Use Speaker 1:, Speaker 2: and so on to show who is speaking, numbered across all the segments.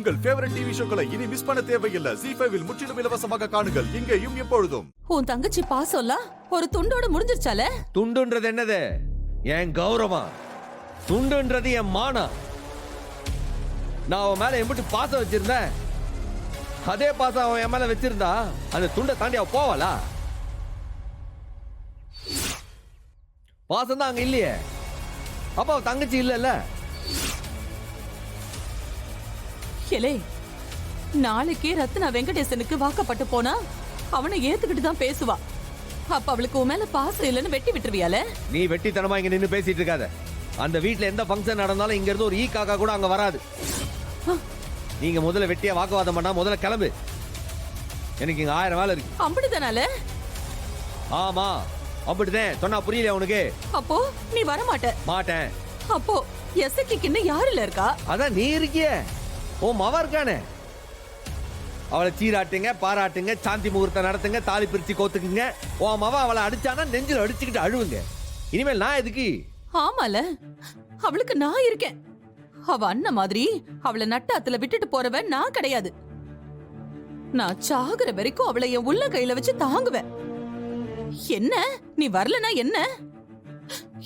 Speaker 1: உங்கள் favourite TV ஷோக்களை இனி miss பண்ண தேவையில்லை. ZEE5 இல் முற்றிலும் இலவசமாக காணுங்கள். இங்கேயும் எப்பொழுதும்.
Speaker 2: உன் தங்கச்சி பாசம்லாம் ஒரு துண்டோட முடிஞ்சிருச்சால?
Speaker 3: துண்டுன்றது என்னது? என் கௌரவம். துண்டுன்றது என் மானம். நான் அவன் மேல எம்பிட்டு பாசம் வச்சிருந்தேன், அதே பாசம் அவன் என் மேல வச்சிருந்தா அந்த துண்டை தாண்டி அவ போவாளா? பாசம் தான் அங்க இல்லையே, அப்ப அவ தங்கச்சி இல்லல்ல.
Speaker 2: எலே, நாளைக்கே ரத்னா வெங்கடேசனுக்கு வாக்கப்பட்டு போனா அவனை ஏத்துக்கிட்டு தான் பேசுவா. அப்ப அவளுக்கு உன் மேல பாசம் இல்லைன்னு வெட்டி விட்டுருவியால?
Speaker 3: நீ வெட்டித்தனமா இங்க நின்னு பேசிட்டு இருக்காத. அந்த வீட்டுல எந்த ஃபங்க்ஷன் நடந்தாலும் இங்க இருந்து ஒரு ஈ காக்கா கூட அங்க வராது. நீங்க முதல்ல வெட்டியா வாக்குவாதம் பண்ணா முதல்ல கிளம்பு. எனக்கு இங்க 1000 வேலை இருக்கு.
Speaker 2: அப்படிதானால?
Speaker 3: ஆமா அப்படிதான் சொன்னா புரியல உனக்கு?
Speaker 2: அப்போ நீ வர
Speaker 3: மாட்டேன்.
Speaker 2: அப்போ எசக்கின்னு யாருல இருக்கா?
Speaker 3: அதான் நீ இருக்கியே, ஓ மவ இருக்கானே. அவளை சீராட்டுங்க, பாராட்டுங்க, சாந்தி முகூர்த்தம் நடத்துங்க, தாலி பிரிச்சு கோத்துக்குங்க. ஓ மவ அவளை அடிச்சானா நெஞ்சில அடிச்சுக்கிட்டு அழுவுங்க. இனிமேல் நான் எதுக்கு?
Speaker 2: ஆமால, அவளுக்கு நான் இருக்கேன். அவ அண்ணன் மாதிரி அவளை நட்டாத்துல விட்டுட்டு போறவன் நான் கிடையாது. நான் சாகுற வரைக்கும் அவளை என் உள்ள கையில வச்சு தாங்குவேன். என்ன நீ வரலனா என்ன?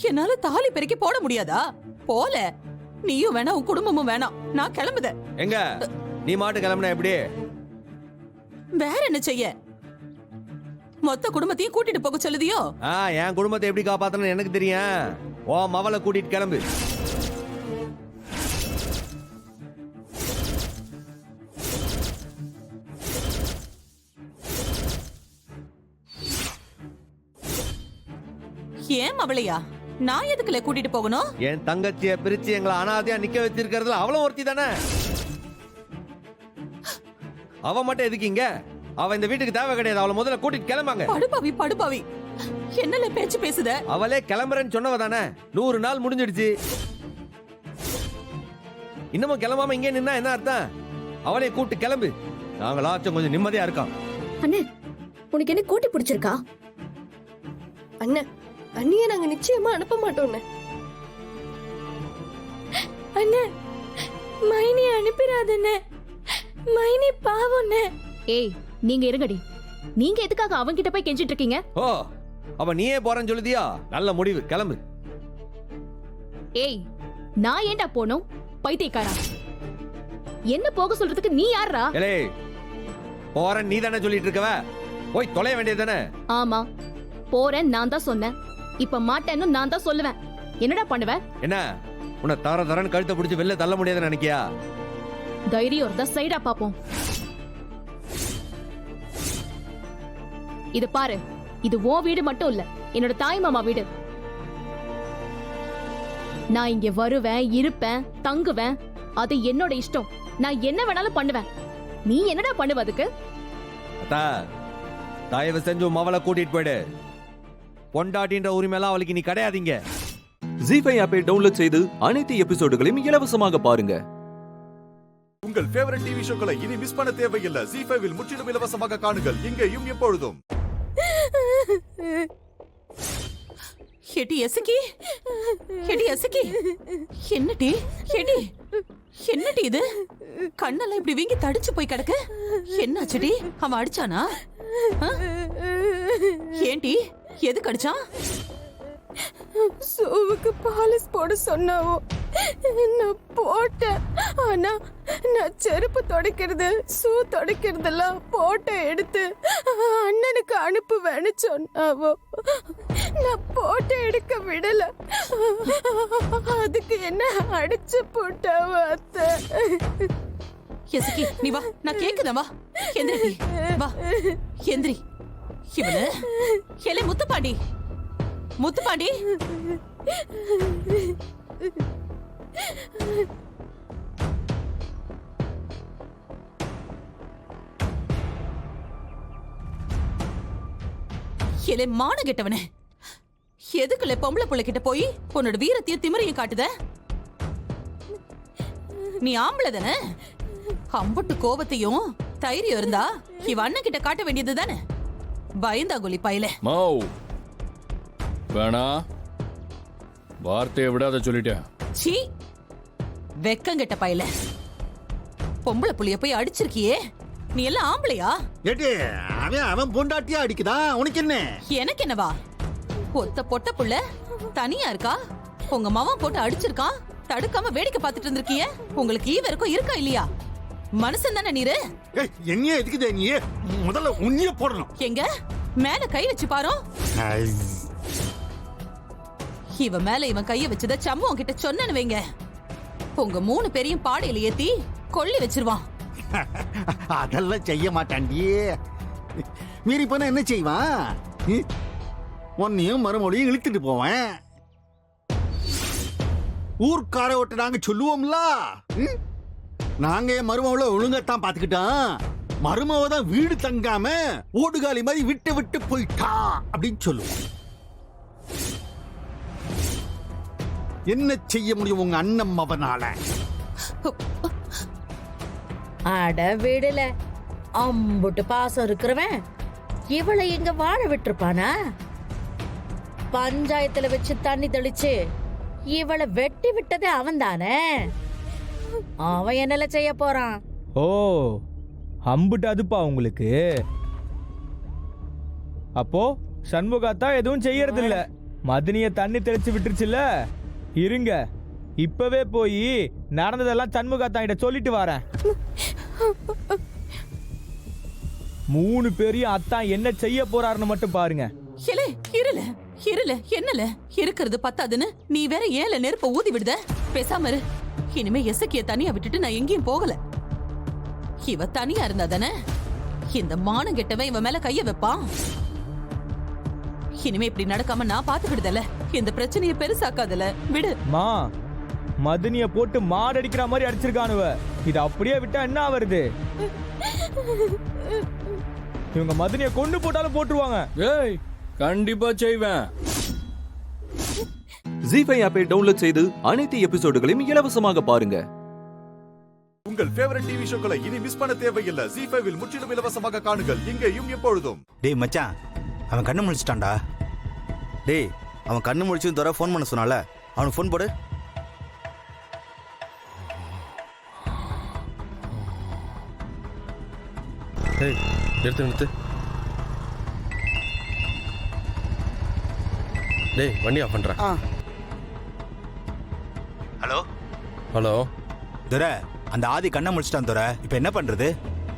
Speaker 2: என்னால தாலி பெருக்கி போட முடியாதா? போல நீயும் வேணாம், உன் குடும்பமும் வேணாம். நான் கிளம்புதேன்.
Speaker 3: எங்க நீ மாட்டு கிளம்புன எப்படி?
Speaker 2: வேற என்ன செய்ய? மொத்த குடும்பத்தையும் கூட்டிட்டு போக சொல்லுதியோ?
Speaker 3: என் குடும்பத்தை எப்படி காப்பாத்தணும் எனக்கு தெரியும். ஓ மவளை கூட்டிட்டு கிளம்பு.
Speaker 2: ஏன் அவளையா? நான் எதுக்குல கூட்டிட்டு போகணும்?
Speaker 3: என் தங்கச்சிய பிரிச்சு எங்களை அனாதையா நிக்க வச்சிருக்கிறதுல அவளும் ஒருத்தி தானே. அவ மட்டும் எதுக்கீங்க? அவ இந்த வீட்டுக்கு தேவை கிடையாது. அவளை முதல்ல கூட்டிட்டு கிளம்பாங்க.
Speaker 2: படுபாவி என்னல பேச்சு பேசுத?
Speaker 3: அவளே கிளம்புறேன்னு சொன்னவ தானே. 100 நாள் முடிஞ்சிடுச்சு. இன்னமும் கிளம்பாம இங்கே நின்னா என்ன அர்த்தம்? அவளே கூட்டு கிளம்பு. நாங்களாச்சும் கொஞ்சம் நிம்மதியா இருக்கோம்.
Speaker 4: அண்ணே, உனக்கு என்ன கூட்டி பிடிச்சிருக்கா? அண்ணே, அண்ணிய நாங்க நிச்சயமா அனுப்ப மாட்டோம். அண்ணே, மைனி அனுப்பிராதண்ணே. மைனி பாவம்ண்ணே.
Speaker 5: ஏய், நீங்க இருங்கடி. நீங்க எதுக்காக அவன்கிட்ட போய் கெஞ்சிட்டு இருக்கீங்க?
Speaker 3: ஓ, அவ நீயே போறேன்னு சொல்லுதியா? நல்ல முடிவு, கிளம்பு.
Speaker 5: ஏய், நான் ஏன்டா போனோம்? பைத்தியக்காரா, என்ன போக சொல்றதுக்கு நீ யாரா?
Speaker 3: ஏலே, போறேன் நீ தானே சொல்லிட்டு இருக்கவ, போய் தொலைய வேண்டியது தானே?
Speaker 5: ஆமா, போறேன் நான் தான் சொன்னேன். இப்ப மாட்டேன்னு நான் தான் சொல்லுவேன். என்னடா பண்ணுவ?
Speaker 3: என்ன உன்னை தரன்னு கழுத்தை பிடிச்சி வெளில தள்ள முடியாதுன்னு நினைக்கியா?
Speaker 5: தைரியம் இருந்தா சைடா பாப்போம். இது பாரு, இது உன் வீடு மட்டும் இல்ல, என்னோட தாய் மாமா வீடு. நான் இங்க வருவேன், இருப்பேன், தங்குவேன். அது என்னோட இஷ்டம். நான் என்ன வேணாலும் பண்ணுவேன். நீ என்னடா பண்ணுவ அதுக்கு?
Speaker 3: அத்தா, தயவு செஞ்சு மவளை கூட்டிட்டு போயிடு. பொண்டாட்டின்ற உரிமையெல்லாம் அவளுக்கு நீ கிடையாதீங்க.
Speaker 6: ZEE5 ஆப்பை டவுன்லோட் செய்து அனைத்து எபிசோடுகளையும் இலவசமாக பாருங்க.
Speaker 1: உங்கள் ஃபேவரட் டிவி ஷோக்களை இனி மிஸ் பண்ண தேவையில்லை. ZEE5 இல் முற்றிலும் இலவசமாக காணுங்கள். இங்கேயும் எப்பொழுதும்.
Speaker 2: எடி எசக்கி, என்னடி என்னடி இது? கண்ணெல்லாம் இப்படி வீங்கி தடிச்சு போய் கிடக்கு. என்னாச்சுடி? அவன் அடிச்சானா? ஏண்டி, எதுக்கு அடிச்சான்?
Speaker 4: சூவுக்கு பாலிஸ் போட சொன்னாவோ, நான் போட்டேன். ஆனா நான் செருப்பு துடைக்கிறது, ஷூ துடைக்கிறதெல்லாம் போட்டோ எடுத்து அண்ணனுக்கு அனுப்புவேன்னு சொன்னாவோ. நான் போட்டோ எடுக்க விடல. அதுக்கு என்ன அடிச்சு போட்டாவோ அத்தை.
Speaker 2: எசக்கி, நீ வா, நான் கேக்குதா? வா, எந்திரி, வா, எந்திரி. இவனு எலே முத்துப்பாண்டி, எலே மான கெட்டவனே, எதுக்குள்ள பொம்பளை புள்ள கிட்ட போய் உன்னோட வீரத்தையும் திமிரையும் காட்டுத? நீ ஆம்பளை தானே? அம்புட்டு கோபத்தையும் தைரியம் இருந்தா இவ அண்ணன் கிட்ட காட்ட வேண்டியது தானே? பயந்தா கோலி பையலே.
Speaker 7: மாவ் வேணா, வார்த்தையை விடாத சொல்லிட்டேன்.
Speaker 2: சீ, வெக்கங்கெட்ட பையலே. பொம்பளை புள்ளைய போய் அடிச்சிருக்கியே, நீ எல்லாம் ஆம்பளையா?
Speaker 8: ஏடி அவன் பொண்டாட்டியா அடிக்குதான், உனக்கு என்ன?
Speaker 2: எனக்கு என்னவா? ஒத்த பொட்ட புள்ள தனியா இருக்கா, உங்க மவன் போட்டு அடிச்சிருக்கான், தடுக்காம வேடிக்கை பார்த்துட்டு இருந்திருக்கிய. உங்களுக்கு ஈவருக்கும் இருக்கா இல்லையா? மனுஷன் தானே நீரு?
Speaker 8: என்னையே எதுக்குதே நீ? முதல்ல உன்னைய போடணும்.
Speaker 2: எங்க மேல கை வச்சு பாரு. இவ மேல இவன் கைய வச்சத சம்பவம் கிட்ட சொன்னனு வைங்க, உங்க 3 பேரையும் பாடையில ஏத்தி கொல்லி வச்சிருவான்.
Speaker 8: அதெல்லாம் செய்ய மாட்டாண்டி. மீறி போனா என்ன செய்வான்? உன்னையும் மறுமொழியும் இழுத்துட்டு போவேன். ஊர்க்கார ஓட்ட நாங்க சொல்லுவோம்ல, நாங்க என் மருமவளை ஒழுங்கத்தான் பாத்துக்கிட்டோம், மருமவ தான் வீடு தங்காம ஓடுகாலி மாதிரி விட்டு விட்டு போயிட்டா அப்படின்னு சொல்லுவோம். என்ன செய்ய முடியும் உங்க அண்ணன் மவனால?
Speaker 9: அட விடல, அம்புட்டு பாசம் இருக்கிறவன் இவளை எங்க வாழ விட்டுருப்பானா? பஞ்சாயத்துல வச்சு தண்ணி தெளிச்சு இவளை வெட்டி விட்டதே அவன் தானே. அவன் என்னல செய்ய போறான்?
Speaker 10: ஓ, அம்புட்டு அதுப்பா உங்களுக்கு. அப்போ சண்முகாத்தா எதுவும் செய்யறது இல்ல, மதினிய தண்ணி தெளிச்சு விட்டுருச்சுல்ல. இருங்க, இப்பவே போய் நடந்ததெல்லாம் சண்முகாத்தா கிட்ட சொல்லிட்டு வரேன். 3 பேரையும் அத்தான் என்ன செய்ய போறாருன்னு மட்டும் பாருங்க.
Speaker 2: இருல என்னல இருக்கிறது பத்தாதுன்னு நீ வேற ஏல நெருப்ப ஊதி விடுத. பேசாம இரு. இனிமே எசக்கிய தனியா விட்டுட்டு நான் எங்கேயும் போகல. இவ தனியா இருந்தா தானே இந்த மானம் கெட்டவன் இவன் மேல கைய வைப்பான். இனிமே இப்படி நடக்காம நான் பாத்துக்கிடுதல, இந்த பிரச்சனைய பெருசாக்காதல, விடு.
Speaker 10: மா, மதினிய போட்டு மாடடிக்கிற மாதிரி அடிச்சிருக்கானுவ. இது அப்படியே விட்டா என்ன ஆவறது? இவங்க மதினிய கொண்டு போட்டாலும் போட்டுருவாங்க.
Speaker 7: ஏய், கண்டிப்பா செய்வேன்.
Speaker 6: ஜி5 ஆப்பை டவுன்லோட் செய்து அனைத்து எபிசோடுகளையும் இலவசமாக பாருங்க.
Speaker 1: உங்கள் ஃபேவரட் டிவி ஷோக்களை இனி மிஸ் பண்ண தேவையில்லை. ஜி5 முற்றிலும் இலவசமாக காணுங்கள், இங்கேயும் எப்பொழுதும்.
Speaker 11: டேய் மச்சான், அவன் கண்ணு முழிச்சிட்டான்டா. டேய், அவன் கண்ணு முழிச்சு தர ஃபோன் பண்ண சொன்னால, அவனுக்கு ஃபோன் போடு.
Speaker 12: டேய், நிறுத்து. டேய், வண்டி ஆஃப் பண்றேன். ஹலோ
Speaker 11: துரை, அந்த ஆதி கண்ணை முடிச்சிட்டான் துரை. இப்போ என்ன பண்றது?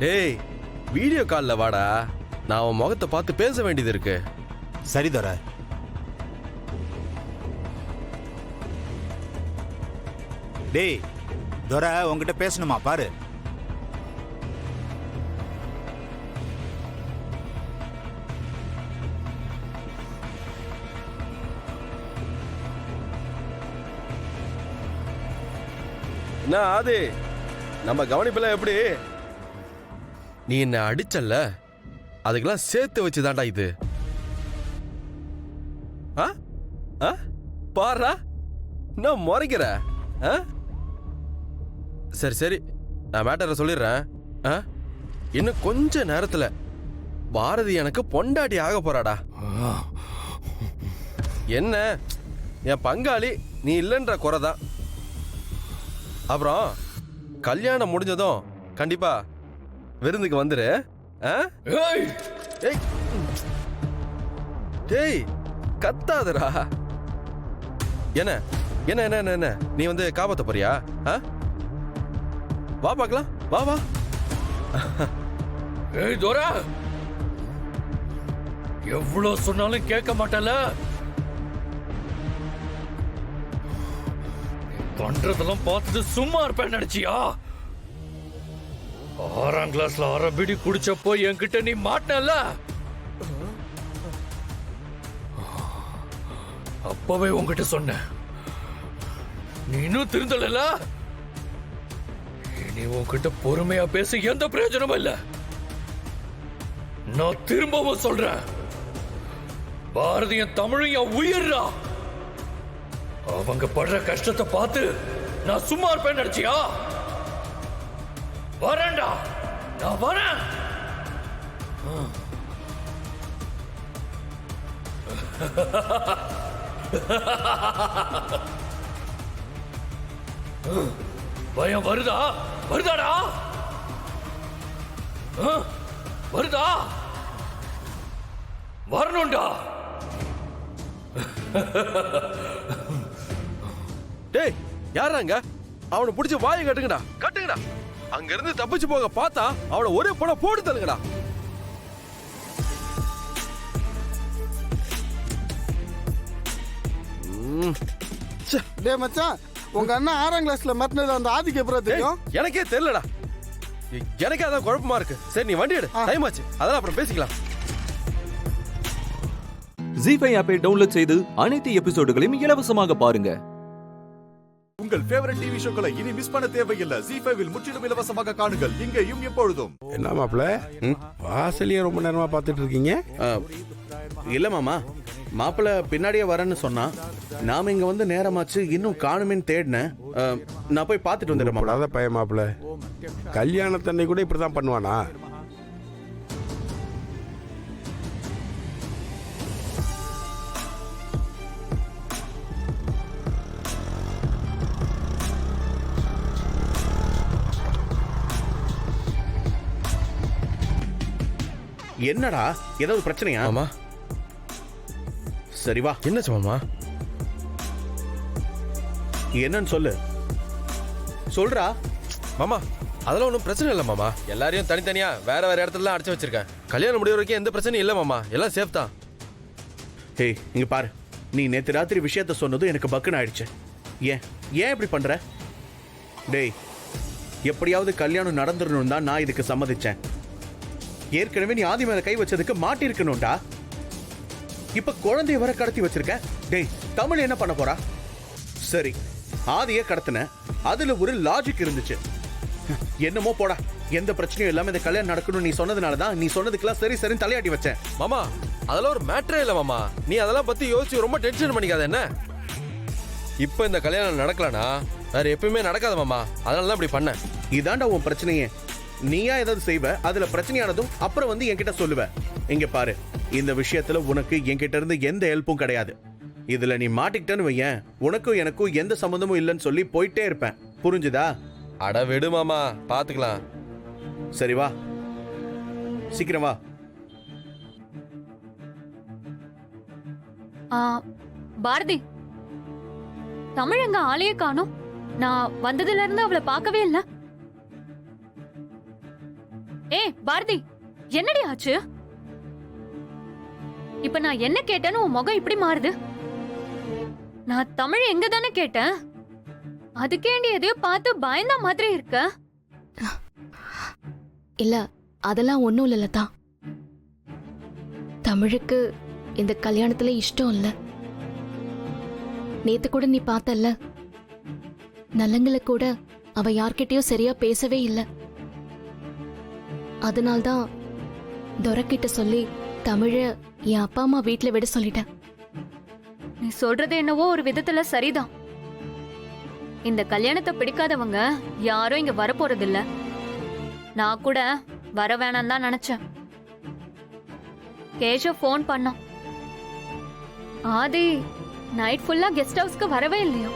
Speaker 12: டேய், வீடியோ காலில் வாடா, நான் அவன் முகத்தை பார்த்து பேச வேண்டியது இருக்கு.
Speaker 11: சரி துரை. டேய் துரை, உங்ககிட்ட பேசணுமா பாரு.
Speaker 12: என்ன ஆதி, நம்ம கவனிப்பில் எப்படி? நீ என்ன அடிச்சல்ல, அதுக்கெல்லாம் சேர்த்து வச்சுதான்டா இது. பாரா, நான் முறைக்கிற. சரி, நான் மேட்டரை சொல்லிடுறேன். இன்னும் கொஞ்ச நேரத்துல பாரதி எனக்கு பொண்டாட்டி ஆக போறாடா. என்ன, என் பங்காளி நீ இல்லைன்ற குறைதான். அப்புறம் கல்யாணம் முடிஞ்சதும் கண்டிப்பா விருந்துக்கு வந்துரு. டேய், கத்தாதடா. என்ன என்ன என்ன என்ன நீ வந்து காப்பாத்த போறியா? வா பார்க்கலாம், வா.
Speaker 7: ஏய் தோரா, எவ்வளவு சொன்னாலும் கேட்க மாட்டல. பண்றதெல்லாம் பார்த்துட்டு சும்மா இருப்பேன் நினைச்சியா? 6ஆம் கிளாஸ்ல அரபிடி குடிச்சப்போ என்கிட்ட நீ மாட்டல. அப்பவே உன்கிட்ட சொன்ன, நீ இன்னும் திருந்தல. இனி உன்கிட்ட பொறுமையா பேச எந்த பிரயோஜனமும் இல்ல. நான் திரும்பவும் சொல்றேன், பாரதிய தமிழையும் உயிர்றா. அவங்க படுற கஷ்டத்தை பார்த்து நான் சும்மா இருப்பேன் நினைச்சியா? வரேன்டா, நான் வரேன். பயம் வருதாடா? வருதா? வரணும்டா.
Speaker 12: டேய் யாராங்க? அவனை பிடிச்சி வாயை கட்டுங்கடா, கட்டுங்கடா. அங்க இருந்து தப்பிச்சு போக பார்த்தா அவனை ஒரே போட போட்டு தள்ளுங்கடா.
Speaker 8: டேய் மச்சான், உங்க அண்ணன் 6ஆம் கிளாஸ்ல மாட்டினது அந்த ஆதிக்கு எப்பறம் தெரியும்?
Speaker 12: எனக்கே தெரியலடா. எனக்கே அதான் குழப்பமா இருக்கு. சரி நீ வண்டி எடு, டைம் ஆச்சு. அதெல்லாம் அப்புறம் பேசிக்கலாம்.
Speaker 6: ஜி5 ஆப்பை டவுன்லோட் செய்து அனைத்து எபிசோடுகளையும் இலவசமாக பாருங்க.
Speaker 1: உங்கள் ஃபேவரட் டிவி ஷோக்களை இனி மிஸ் பண்ண தேவையில்லை. ஜி5 முற்றிலும் இலவசமாக காணுங்கள் இங்கேயும் எப்பொழுதும்.
Speaker 13: என்ன மாப்பிள்ள, வாசலையே ரொம்ப நேரமா பார்த்துட்டு இருக்கீங்க?
Speaker 11: இல்ல மாமா, மாப்பிள்ள பின்னாடியே வரேன்னு சொன்னா, நாம இங்க வந்து நேரமாச்சு இன்னும் காணுமேன்னு தேடினேன். நான் போய் பார்த்துட்டு வந்துடுறேன்.
Speaker 13: மாப்பிள்ள பையன் மாப்பிள்ள கல்யாணத்தன்னை கூட இப்படிதான் பண்ணுவானா?
Speaker 11: என்னடா ஏதாவது பிரச்சனையா?
Speaker 12: மாமா
Speaker 11: சரி வா.
Speaker 12: என்னாச்சு மாமா?
Speaker 11: என்னன்னு சொல்லு. சொல்றா
Speaker 12: மாமா. அதெல்லாம் ஒன்றும் பிரச்சனை இல்லை மாமா. எல்லாரையும் தனித்தனியா வேற வேற இடத்துல அடைச்சு வச்சிருக்கேன். கல்யாணம் முடிவு வரைக்கும் எந்த பிரச்சனையும் இல்லை மாமா. எல்லாம் சேஃப் தான்.
Speaker 11: ஹே இங்க பாரு, நீ நேத்து ராத்திரி விஷயத்த சொன்னதும் எனக்கு பக்குன்னு ஆயிடுச்சு. ஏன் இப்படி பண்ற? டேய், எப்படியாவது கல்யாணம் நடந்துடணும் தான் நான் இதுக்கு சம்மதிச்சேன். ஏற்கனவே நீ ஆதி மேல கை வச்சதுக்கு மாட்டிருக்கணும்டா. இப்ப குழந்தைய வர கடத்தி வச்சிருக்க. டேய், தமிழ் என்ன பண்ண போறா? சரி, ஆதிய கடத்தின, அதுல ஒரு லாஜிக் இருந்துச்சு. என்னமோ போடா, எந்த பிரச்சனையும் இல்லாம இந்த கல்யாணம் நடக்கணும் நீ சொன்னதுனாலதான் நீ சொன்னதுக்கெல்லாம் சரி சரின்னு தலையாட்டி வச்சேன்.
Speaker 12: மாமா அதெல்லாம் ஒரு மேட்டரே இல்லை மாமா. நீ அதெல்லாம் பத்தி யோசிச்சு ரொம்ப டென்ஷன் பண்ணிக்காத. என்ன இப்ப இந்த கல்யாணம் நடக்கலனா வேற எப்பயுமே நடக்காத மாமா. அதனால தான் இப்படி பண்ணேன்.
Speaker 11: இதாண்டா உன் பிரச்சனையே. நீயா ஏதாவது செய்வ, அதுல பிரச்சனையானதும் அப்புறம் வந்து என்கிட்ட சொல்லுவ. இங்க பாரு, இந்த விஷயத்துல உனக்கு என்கிட்ட இருந்து எந்த ஹெல்ப்பும் கிடையாது. இதுல நீ மாட்டிக்கிட்டேன்னு வையேன், உனக்கும் எனக்கும் எந்த சம்பந்தமும் இல்லைன்னு சொல்லி போயிட்டே இருப்பேன். புரிஞ்சுதா?
Speaker 12: அட விடு மாமா, பாத்துக்கலாம்.
Speaker 11: சரி வா, சீக்கிரம் வா.
Speaker 5: பாரதி, தமிழ் எங்க ஆளையே காணோம். நான் வந்ததுல இருந்து அவளை பார்க்கவே இல்ல. ஏய் பாரதி, என்னடி ஆச்சு? இப்ப நான் என்ன கேட்டேன்னு உன் முகம் இப்படி மாறுது? நான் தமிழ் எங்க தானே கேட்டேன். அதுக்கேண்டி எதையோ பார்த்து பயந்த மாதிரி இருக்க.
Speaker 14: இல்ல, அதெல்லாம் ஒண்ணும் இல்ல லதா. தமிழுக்கு இந்த கல்யாணத்துல இஷ்டம் இல்ல. நேத்து கூட நீ பார்த்தல்ல, நல்லங்களை கூட அவ யார்கிட்டயும் சரியா பேசவே இல்லை. அதனால்தான் துரைக்கிட்ட சொல்லி தமிழ என் அப்பா அம்மா வீட்டுல விட சொல்லிட்டேன்.
Speaker 5: நீ சொல்றது என்னவோ ஒரு விதத்துல சரிதான். இந்த கல்யாணத்தை பிடிக்காதவங்க யாரும் இங்க வர போறதில்ல. நான் கூட வர வேணாம் தான் நினைச்சேன். கேஷவ் போன் பண்ணான். ஆதி நைட் ஃபுல்லா கெஸ்ட் ஹவுஸ்க்கு வரவே இல்லையா?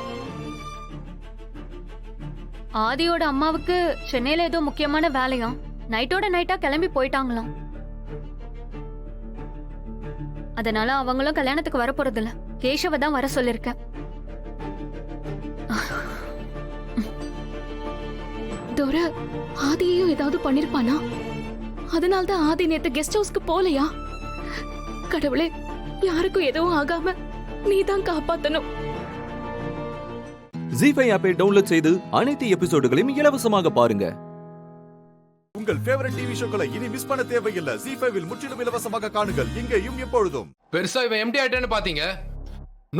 Speaker 5: ஆதியோட அம்மாவுக்கு சென்னையில ஏதோ முக்கியமான வேலையாம். நைட்டோட நைட்டா கிளம்பி போயிட்டாங்களாம். அதனால அவங்களும் கல்யாணத்துக்கு வர போறதில்ல. கேஷவ தான் வர சொல்லிருக்க.
Speaker 14: துரை ஆதியையும் ஏதாவது பண்ணிருப்பானா? அதனால்தான் ஆதி நேத்து கெஸ்ட் ஹவுஸ்க்கு போலையா? கடவுளே, யாருக்கும் எதுவும் ஆகாம நீதான் காப்பாத்தணும்.
Speaker 6: ஜி5 ஆப்பை டவுன்லோட் செய்து அனைத்து எபிசோடுகளையும் இலவசமாக பாருங்க.
Speaker 1: உங்கள் ஃபேவரட் டிவி ஷோக்களை இனி மிஸ் பண்ண தேவையில்லை. ஜி5 முற்றிலும் இலவசமாக காணுங்கள் இங்கேயும் எப்பொழுதும்.
Speaker 15: பெருசா இவன் எம்டி ஆயிட்டான்னு பாத்தீங்க.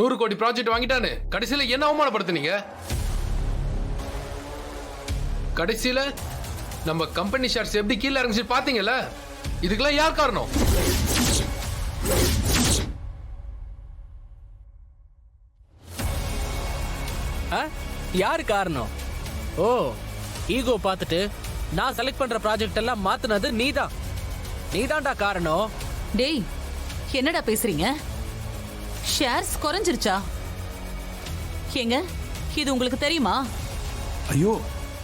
Speaker 15: 100 கோடி ப்ராஜெக்ட் வாங்கிட்டான்னு கடைசியில என்ன அவமானப்படுத்துனீங்க? கடைசியில நம்ம கம்பெனி ஷேர்ஸ் எப்படி கீழே இறங்கிச்சு பாத்தீங்கல்ல? இதுக்கெல்லாம் யார் காரணம்?
Speaker 16: யாரு காரணம்? ஓ, ஈகோ பார்த்துட்டு நான் செலக்ட் பண்ற ப்ராஜெக்ட் எல்லாம் மாத்துனது நீதான். நீதான்டா காரணம்.
Speaker 2: டேய், என்னடா பேசுறீங்க? ஷேர்ஸ் குறைஞ்சிருச்சா? ஏங்க, இது உங்களுக்கு தெரியுமா?
Speaker 17: ஐயோ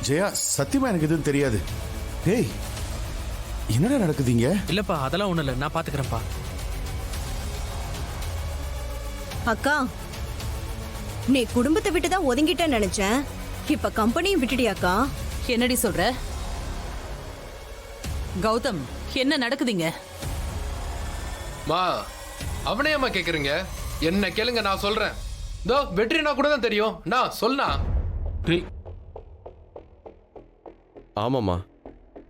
Speaker 17: ஜெயா, சத்தியமா எனக்கு எதுவும் தெரியாது. டேய்,
Speaker 13: என்னடா நடக்குதுங்க?
Speaker 16: இல்லப்பா அதெல்லாம் ஒண்ணும் இல்ல, நான் பாத்துக்கிறேன்ப்பா.
Speaker 4: அக்கா, நீ குடும்பத்தை விட்டு தான் ஒதுங்கிட்டேன்னு நினைச்சேன். இப்ப கம்பெனியும் விட்டுடியாக்கா?
Speaker 2: என்னடி சொல்ற கௌதம்? என்ன நடக்குதுங்க?
Speaker 15: மா அவனே அம்மா கேக்குறீங்க? என்ன கேளுங்க, நான் சொல்றேன். இதோ வெற்றினா கூட தான் தெரியும். நான் சொன்னா
Speaker 12: ஆமாம்மா,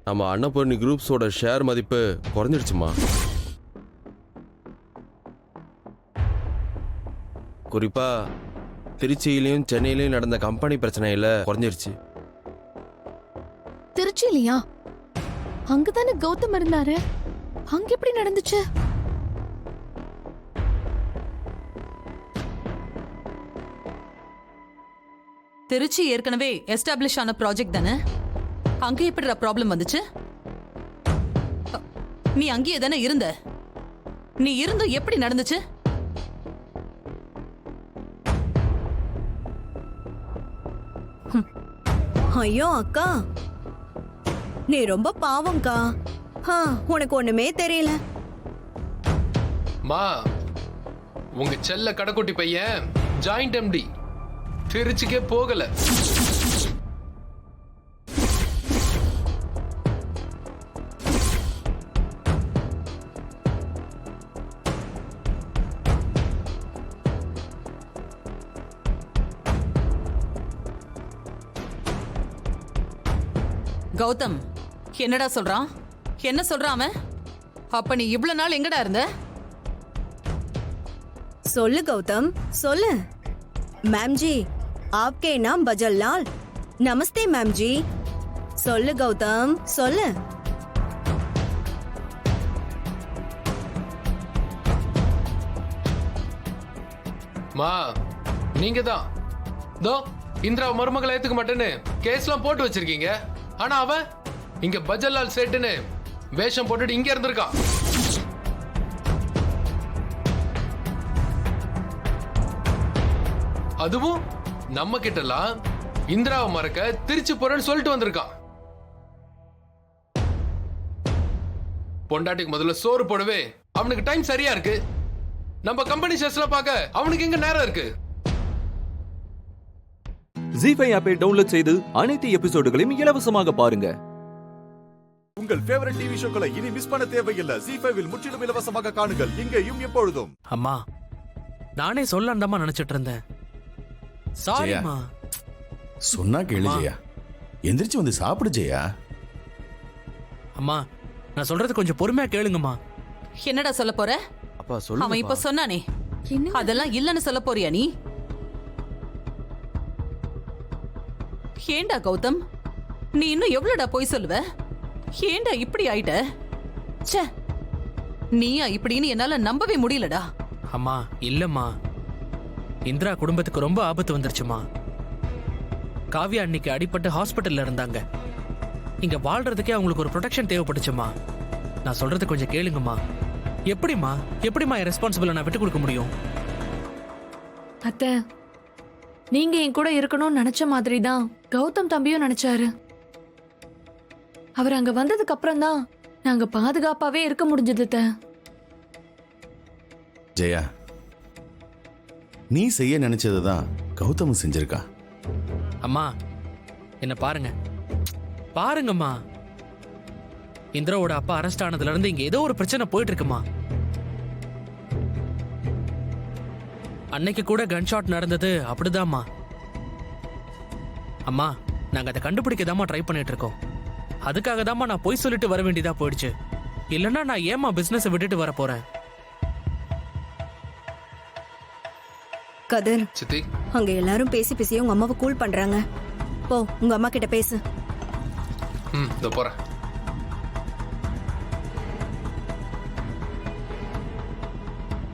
Speaker 12: நம்ம அன்னபூர்ணி குரூப்ஸோட ஷேர் மதிப்பு குறைஞ்சிடுச்சுமா. குறிப்பா திருச்சியிலையும் சென்னையிலையும் நடந்த கம்பெனி பிரச்சனையில குறைஞ்சிருச்சு.
Speaker 14: திருச்சிலியா? அங்கதானே கௌதம் இருந்தாரு, அங்க எப்படி நடந்துச்சு?
Speaker 2: திருச்சி ஏற்கனவே எஸ்டாப்ளிஷ் ஆன ப்ராஜெக்ட் தானே, அங்க எப்படி ப்ராப்ளம் வந்துச்சு? நீ அங்கேயே தானே இருந்த, நீ இருந்து எப்படி நடந்துச்சு?
Speaker 4: ஐயோ அக்கா, நீ ரொம்ப பாவம்க்கா. உனக்கு ஒண்ணுமே தெரியல.
Speaker 15: மா உங்க செல்ல கடைக்குட்டி பையன் ஜாயிண்ட் எம்டி திருச்சிக்கே போகல.
Speaker 2: கௌதம் என்னடா சொல்றான்? என்ன சொல்றான் அவன்? அப்ப நீ இவ்வளவு நாள் எங்கடா இருந்த?
Speaker 4: சொல்லு கௌதம், சொல்லு. मैम जी, आपके नाम बजल लाल। नमस्ते मैम जी। சொல்லு கௌதம், சொல்லு.
Speaker 15: மா நீங்க தான் தோ இந்திரா மருமகளை ஏத்துக்க மாட்டேன்னு கேஸ்லாம் போட்டு வச்சிருக்கீங்க. ஆனா அவன் இங்க பஜல்லால் சேட்டுன்னு வேஷம் போட்டுட்டு இங்க இருந்திருக்கான். அதுவும் நம்ம கிட்டலாம் இந்திராவை மறக்க திருச்சி போறேன்னு சொல்லிட்டு வந்திருக்கான். பொண்டாட்டிக்கு முதல்ல சோறு போடவே அவனுக்கு டைம் சரியா இருக்கு. நம்ம கம்பெனி ஷேர்ஸ்ல பார்க்க அவனுக்கு எங்க நேரம் இருக்கு?
Speaker 6: ஜி5 ஆப்பை டவுன்லோட் செய்து அனைத்து எபிசோடுகளையும் இலவசமாக பாருங்க.
Speaker 1: உங்கள் ஃபேவரட் டிவி ஷோக்களை இனி மிஸ் பண்ண தேவையில்லை. ஜி5 முற்றிலும் இலவசமாக காணுங்கள், இங்கேயும் எப்பொழுதும்.
Speaker 16: அம்மா நானே சொல்லண்டாமா நினைச்சிட்டு இருந்தேன். சாரிம்மா.
Speaker 13: சொன்னா கேளு ஜெயா, எந்திரிச்சு வந்து சாப்பிடு ஜெயா.
Speaker 16: அம்மா நான் சொல்றது கொஞ்சம் பொறுமையா கேளுங்கம்மா.
Speaker 2: என்னடா சொல்ல போற?
Speaker 12: அப்பா சொல்லு.
Speaker 2: அவன் இப்ப சொன்னானே, அதெல்லாம் இல்லன்னு சொல்ல போறியா நீ? ஏண்டா கௌதம், நீ இன்னும் எவ்வளவுடா போய் சொல்லுவ? ஏண்டா இப்படி ஆயிட்ட? ச்சே, நீயா இப்படின்னு என்னால நம்பவே முடியலடா.
Speaker 16: அம்மா இல்லம்மா, இந்திரா குடும்பத்துக்கு ரொம்ப ஆபத்து வந்துருச்சுமா. காவ்யா அன்னைக்கு அடிபட்டு ஹாஸ்பிட்டல்ல இருந்தாங்க. இங்க வாழ்றதுக்கே அவங்களுக்கு ஒரு ப்ரொடெக்ஷன் தேவைப்பட்டுச்சுமா. நான் சொல்றது கொஞ்சம் கேளுங்கம்மா. எப்படிமா என் ரெஸ்பான்சிபிள நான் விட்டு கொடுக்க முடியும்?
Speaker 14: அத்தை, நீங்க என் கூட இருக்கணும்னு நினைச்ச மாதிரி தான் கௌதம் தம்பியும் நினைச்சாரு. அவர் அங்க வந்ததுக்கு அப்புறம் தான் நாங்க பாதுகாப்பாவே இருக்க முடிஞ்சது.
Speaker 13: ஜெயா, நீ செய்ய நினைச்சதுதான் கௌதம் செஞ்சிருக்கா.
Speaker 16: அம்மா என்ன பாருங்கம்மா. இந்திராவோட அப்பா அரெஸ்ட் ஆனதுல இருந்து இங்க ஏதோ ஒரு பிரச்சனை போயிட்டு இருக்குமா. அன்னைக்கு கூட கன் ஷாட் நடந்தது அப்படிதாம்மா. அம்மா நாங்க அதை கண்டுபிடிக்கதாம்மா ட்ரை பண்ணிட்டு இருக்கோம். அதுக்காக தாம்மா நான் போய் சொல்லிட்டு வர வேண்டியதா போயிடுச்சு. இல்லைன்னா நான் ஏமா பிசினஸ் விட்டுட்டு வர போறேன்?
Speaker 4: கதிர்,
Speaker 15: சித்தி
Speaker 4: அங்க எல்லாரும் பேசி பேசி உங்க அம்மாவை கூல் பண்றாங்க. போ உங்க அம்மா கிட்ட பேசு.
Speaker 15: இதோ போறேன்.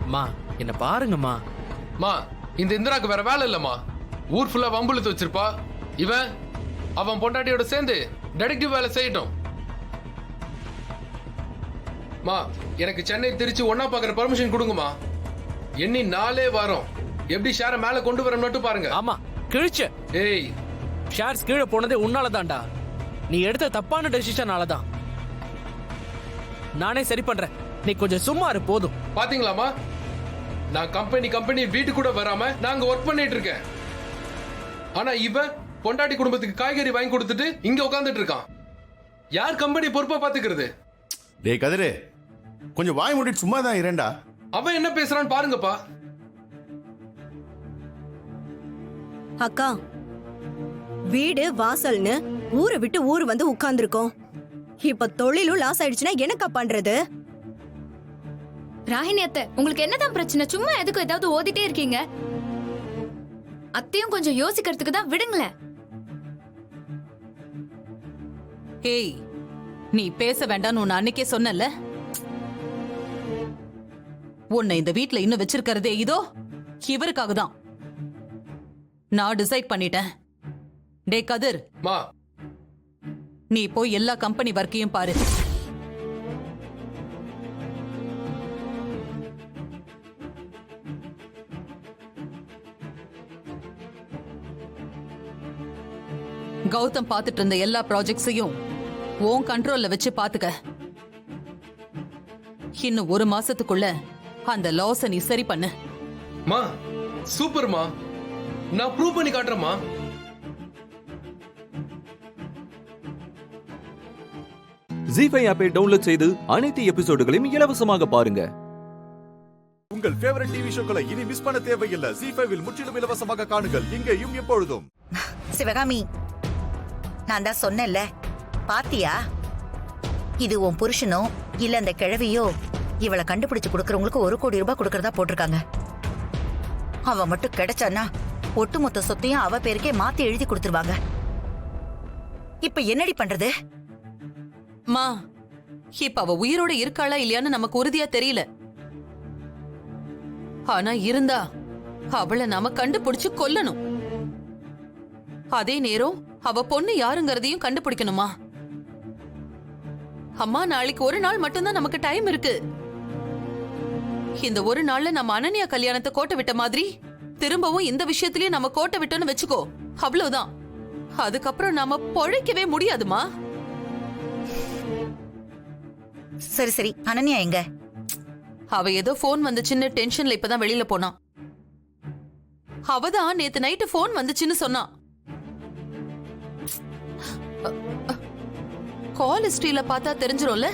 Speaker 16: அம்மா என்ன பாருங்கம்மா.
Speaker 15: மா இந்த இந்திராக்கு வேற வேலை இல்லம்மா. ஊர் ஃபுல்லா வம்புழுத்து வச்சிருப்பா. இவன் அவன் பொண்டாட்டியோட சேர்ந்து டிடெக்டிவ் வேலை செய்யட்டும். மா எனக்கு சென்னை திருச்சி ஒன்னா பாக்குற பர்மிஷன் கொடுங்கம்மா. எண்ணி 4 வாரம் எப்படி ஷேரை மேல கொண்டு வர மட்டும் பாருங்க.
Speaker 16: ஆமா கிழிச்ச.
Speaker 15: ஏய்,
Speaker 16: ஷேர்ஸ் கீழே போனதே உன்னாலதான்டா. நீ எடுத்த தப்பான டெசிஷனாலதான். நானே சரி பண்றேன். நீ கொஞ்சம் சும்மா இரு போதும்.
Speaker 15: பாத்தீங்களாமா, நான் கம்பெனி வீட்டு கூட வராம நாங்க ஒர்க் பண்ணிட்டு இருக்கேன். ஆனா இவன் பொண்டாட்டி குடும்பத்துக்கு காய்கறி வாங்கி கொடுத்துட்டு இங்க உட்கார்ந்துட்டு இருக்கான். யார் கம்பெனி பொறுப்பா பாத்துக்கிறது?
Speaker 13: டேய் கதிரு, கொஞ்சம் வாய் மூடிட்டு சும்மா தான் இரண்டா.
Speaker 15: அவன் என்ன பேசுறான்னு பாருங்கப்பா.
Speaker 4: அக்கா, வீடு வாசல்னு ஊரை விட்டு ஊர் வந்து உட்கார்ந்துருக்கோம். இப்ப தொழிலும் லாஸ் ஆயிடுச்சுன்னா என்னக்கா பண்றது?
Speaker 17: ராகினி அத்தை, உங்களுக்கு என்னதான் பிரச்சனை? சும்மா எதுக்கு ஏதாவது ஓதிட்டே இருக்கீங்க? அத்தையும் கொஞ்சம் யோசிக்கிறதுக்கு தான் விடுங்களேன்.
Speaker 2: ஏய், நீ பேச வேண்டாம்னு உன்னை அன்னைக்கே சொன்னல. உன்னை இந்த வீட்ல இன்னும் வச்சிருக்கிறதே இதோ இவருக்காக தான். நான் டிசைட் பண்ணிட்டேன். டே கதிர், நீ போய் எல்லா கம்பெனி வர்க்கையும் பாரு. கௌதம் பார்த்துட்டு இருந்த எல்லா ப்ராஜெக்ட்ஸையும் உன் கண்ட்ரோல்ல வச்சு பாத்துக்க. இன்னும் 1 மாசத்துக்குள்ள அந்த லாஸ நீ சரி பண்ணு.
Speaker 15: மா சூப்பர்மா, நான் ப்ரூவ் பண்ணி காட்டுறேம்மா.
Speaker 6: ஜி5 ஆப்பை டவுன்லோட் செய்து அனைத்து எபிசோடுகளையும் இலவசமாக பாருங்க.
Speaker 1: உங்கள் ஃபேவரட் டிவி ஷோக்களை இனி மிஸ் பண்ண தேவையில்லை. ஜி5ல் முற்றிலும் இலவசமாக காணுங்கள், இங்கேயும் எப்பொழுதும்.
Speaker 18: சிவகாமி, நான் தான் சொன்னேன்ல, பாத்தியா? இது உன் புருஷனோ இல்ல அந்த கிழவியோ இவளை கண்டுபிடிச்சு கொடுக்கறவங்களுக்கு 1 கோடி ரூபாய் கொடுக்கறதா போட்டிருக்காங்க. அவ மட்டும் கிடைச்சானா ஒட்டுமொத்த சொத்தையும் அவ பேருக்கே மாத்தி எழுதி கொடுத்துருவாங்க. இப்ப என்னடி பண்றது?
Speaker 2: மா, இப்ப அவ உயிரோட இருக்காளா இல்லையான்னு நமக்கு உறுதியா தெரியல. ஆனா இருந்தா அவளை நாம கண்டுபிடிச்சு கொல்லணும். அதே நேரம் அவ பொண்ணு யாருங்கறதையும் கண்டுபிடிக்கணுமா? அம்மா, நாளைக்கு 1 நாள் மட்டும்தான் நமக்கு டைம் இருக்கு. இந்த 1 நாள்ல நம்ம அனன்யா கல்யாணத்தை கோட்டை விட்ட மாதிரி திரும்பவும் இந்த விஷயத்திலேயே நம்ம கோட்டை விட்டோன்னு வச்சுக்கோ, அவ்வளவுதான். அதுக்கப்புறம் நாம பொழைக்கவே முடியாதுமா.
Speaker 18: சரி சரி, அனன்யா எங்க?
Speaker 2: அவ ஏதோ போன் வந்துச்சுன்னு டென்ஷன்ல இப்பதான் வெளியில போனா. அவதான் நேத்து நைட்டு போன் வந்துச்சுன்னு சொன்னா. கால் ஹிஸ்டரியில பார்த்தா தெரிஞ்சிரும்ல,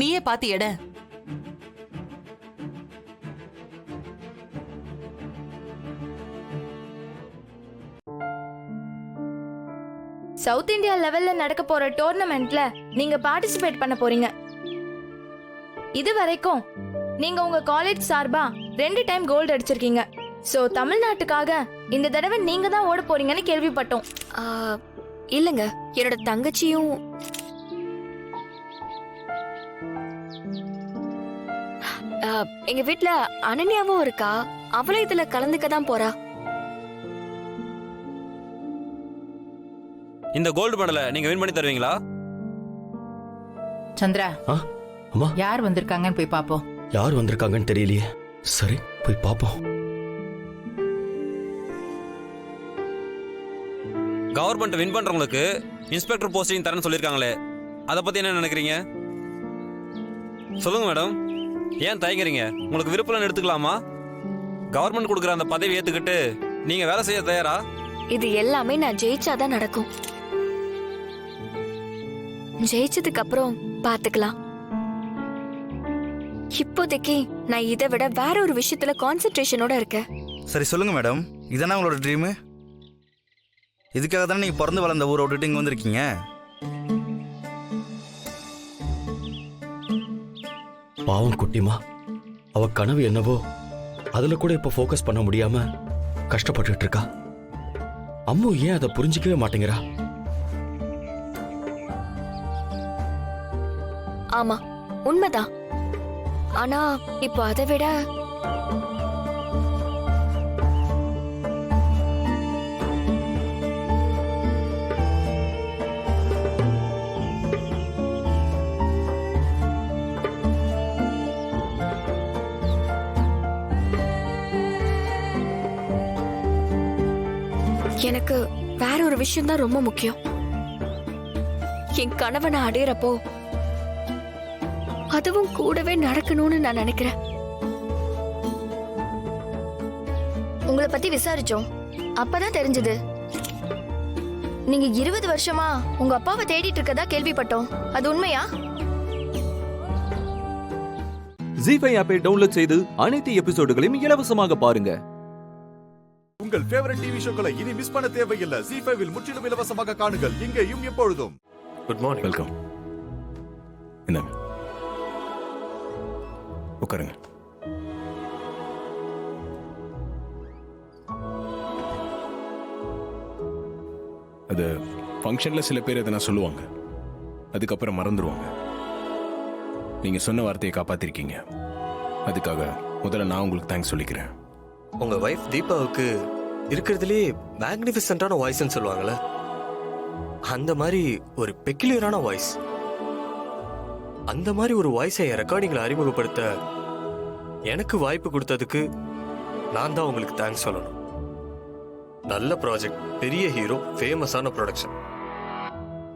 Speaker 2: நீயே பாத்தியட.
Speaker 17: சவுத் இந்தியா லெவல்ல நடக்க போற டோர்னமெண்ட்ல நீங்க பார்ட்டிசிபேட் பண்ண போறீங்க. இது வரைக்கும் நீங்க உங்க காலேஜ் சார்பா 2 டைம் கோல்டு அடிச்சிருக்கீங்க. சோ தமிழ்நாட்டுக்காக இந்த தடவை நீங்க தான் ஓட போறீங்கன்னு கேள்விப்பட்டோம்.
Speaker 5: இல்லங்க, என்னோட தங்கச்சியும் எங்க வீட்ல அனன்யாவும் இருக்கா. அவளும் இதுல கலந்துக்க தான் போறா.
Speaker 19: இந்த கோல்டு மெடலை நீங்க வின் பண்ணி தருவீங்களா?
Speaker 9: சந்திரா,
Speaker 11: அம்மா,
Speaker 9: யார் வந்திருக்காங்கன்னு போய் பாப்போம்.
Speaker 11: யார் வந்திருக்காங்கன்னு தெரியலையே. சரி, போய் பாப்போம்.
Speaker 19: கவர்மெண்ட் வின் பண்றவங்களுக்கு இன்ஸ்பெக்டர் போஸ்டிங் தரேன்னு சொல்லிருக்காங்களே, அதை பத்தி என்ன நினைக்கிறீங்க? சொல்லுங்க மேடம், ஏன் தயங்குறீங்க? உங்களுக்கு விருப்பம் எடுத்துக்கலாமா? கவர்மெண்ட் கொடுக்குற அந்த பதவி ஏத்துக்கிட்டு நீங்க வேலை செய்ய தயாரா?
Speaker 5: இது எல்லாமே நான் ஜெயிச்சாதான் நடக்கும். ஜெயிச்சதுக்கு அப்புறம் பாத்துக்கலாம். இப்போதைக்கு நான் இதை விட வேற ஒரு விஷயத்துல கான்சென்ட்ரேஷனோட இருக்கேன்.
Speaker 20: சரி சொல்லுங்க மேடம், இதானே உங்களோட ட்ரீமு? இதுக்காக தானே நீங்க பிறந்து வளர்ந்த ஊரை விட்டுட்டு இங்க வந்திருக்கீங்க.
Speaker 11: பாவம் குட்டிமா, அவ கனவு என்னவோ அதுல கூட இப்ப ஃபோக்கஸ் பண்ண முடியாம கஷ்டப்பட்டுட்டு இருக்கா. அம்மு ஏன் அதை புரிஞ்சிக்கவே மாட்டேங்கிறா?
Speaker 5: ஆமா, உண்மைதான். ஆனா இப்போ அதை விட எனக்கு வேற ஒரு விஷயம் தான் ரொம்ப முக்கியம். என் கணவனை அடையிறப்போ
Speaker 21: அதுவும் கூடவே நடக்கணும்னு நான் நினைக்கிறேன். உங்களை பத்தி விசாரிச்சோம். அப்பதான் தெரிஞ்சது நீங்க 20 வருஷமா உங்க அப்பாவை தேடிட்டு இருக்கதா கேள்விப்பட்டோம். அது உண்மையா?
Speaker 6: ஜி5 ஆப்பை டவுன்லோட் செய்து அனைத்து எபிசோடுகளையும் இலவசமாக பாருங்க.
Speaker 1: உங்கள் ஃபேவரட் டிவி ஷோக்களை இனி மிஸ் பண்ண தேவையில்லை. ஜி5 முற்றிலும் இலவசமாக காணுங்கள் இங்கேயும் எப்பொழுதும்.
Speaker 13: Good morning. வெல்கம். இந்தாங்க, உட்காருங்க. அது ஃபங்க்ஷன்ல சில பேர் எதனா சொல்லுவாங்க, அதுக்கப்புறம் மறந்துடுவாங்க. நீங்க சொன்ன வார்த்தையை காப்பாத்திருக்கீங்க. அதுக்காக முதல்ல நான் உங்களுக்கு தேங்க்ஸ் சொல்லிக்கிறேன்.
Speaker 22: உங்க வைஃப் தீபாவுக்கு இருக்கிறதுலே மேக்னிஃபிசன்டான வாய்ஸ்ன்னு சொல்லுவாங்கல்ல, அந்த மாதிரி ஒரு பெக்குலியரான வாய்ஸ். அந்த மாதிரி ஒரு வாய்ஸை என் ரெக்கார்டிங்ல அறிமுகப்படுத்த எனக்கு வாய்ப்பு கொடுத்ததுக்கு நான் தான் உங்களுக்கு தேங்க்ஸ் சொல்லணும். நல்ல ப்ராஜெக்ட், பெரிய ஹீரோ, ஃபேமஸான ப்ரொடக்ஷன்.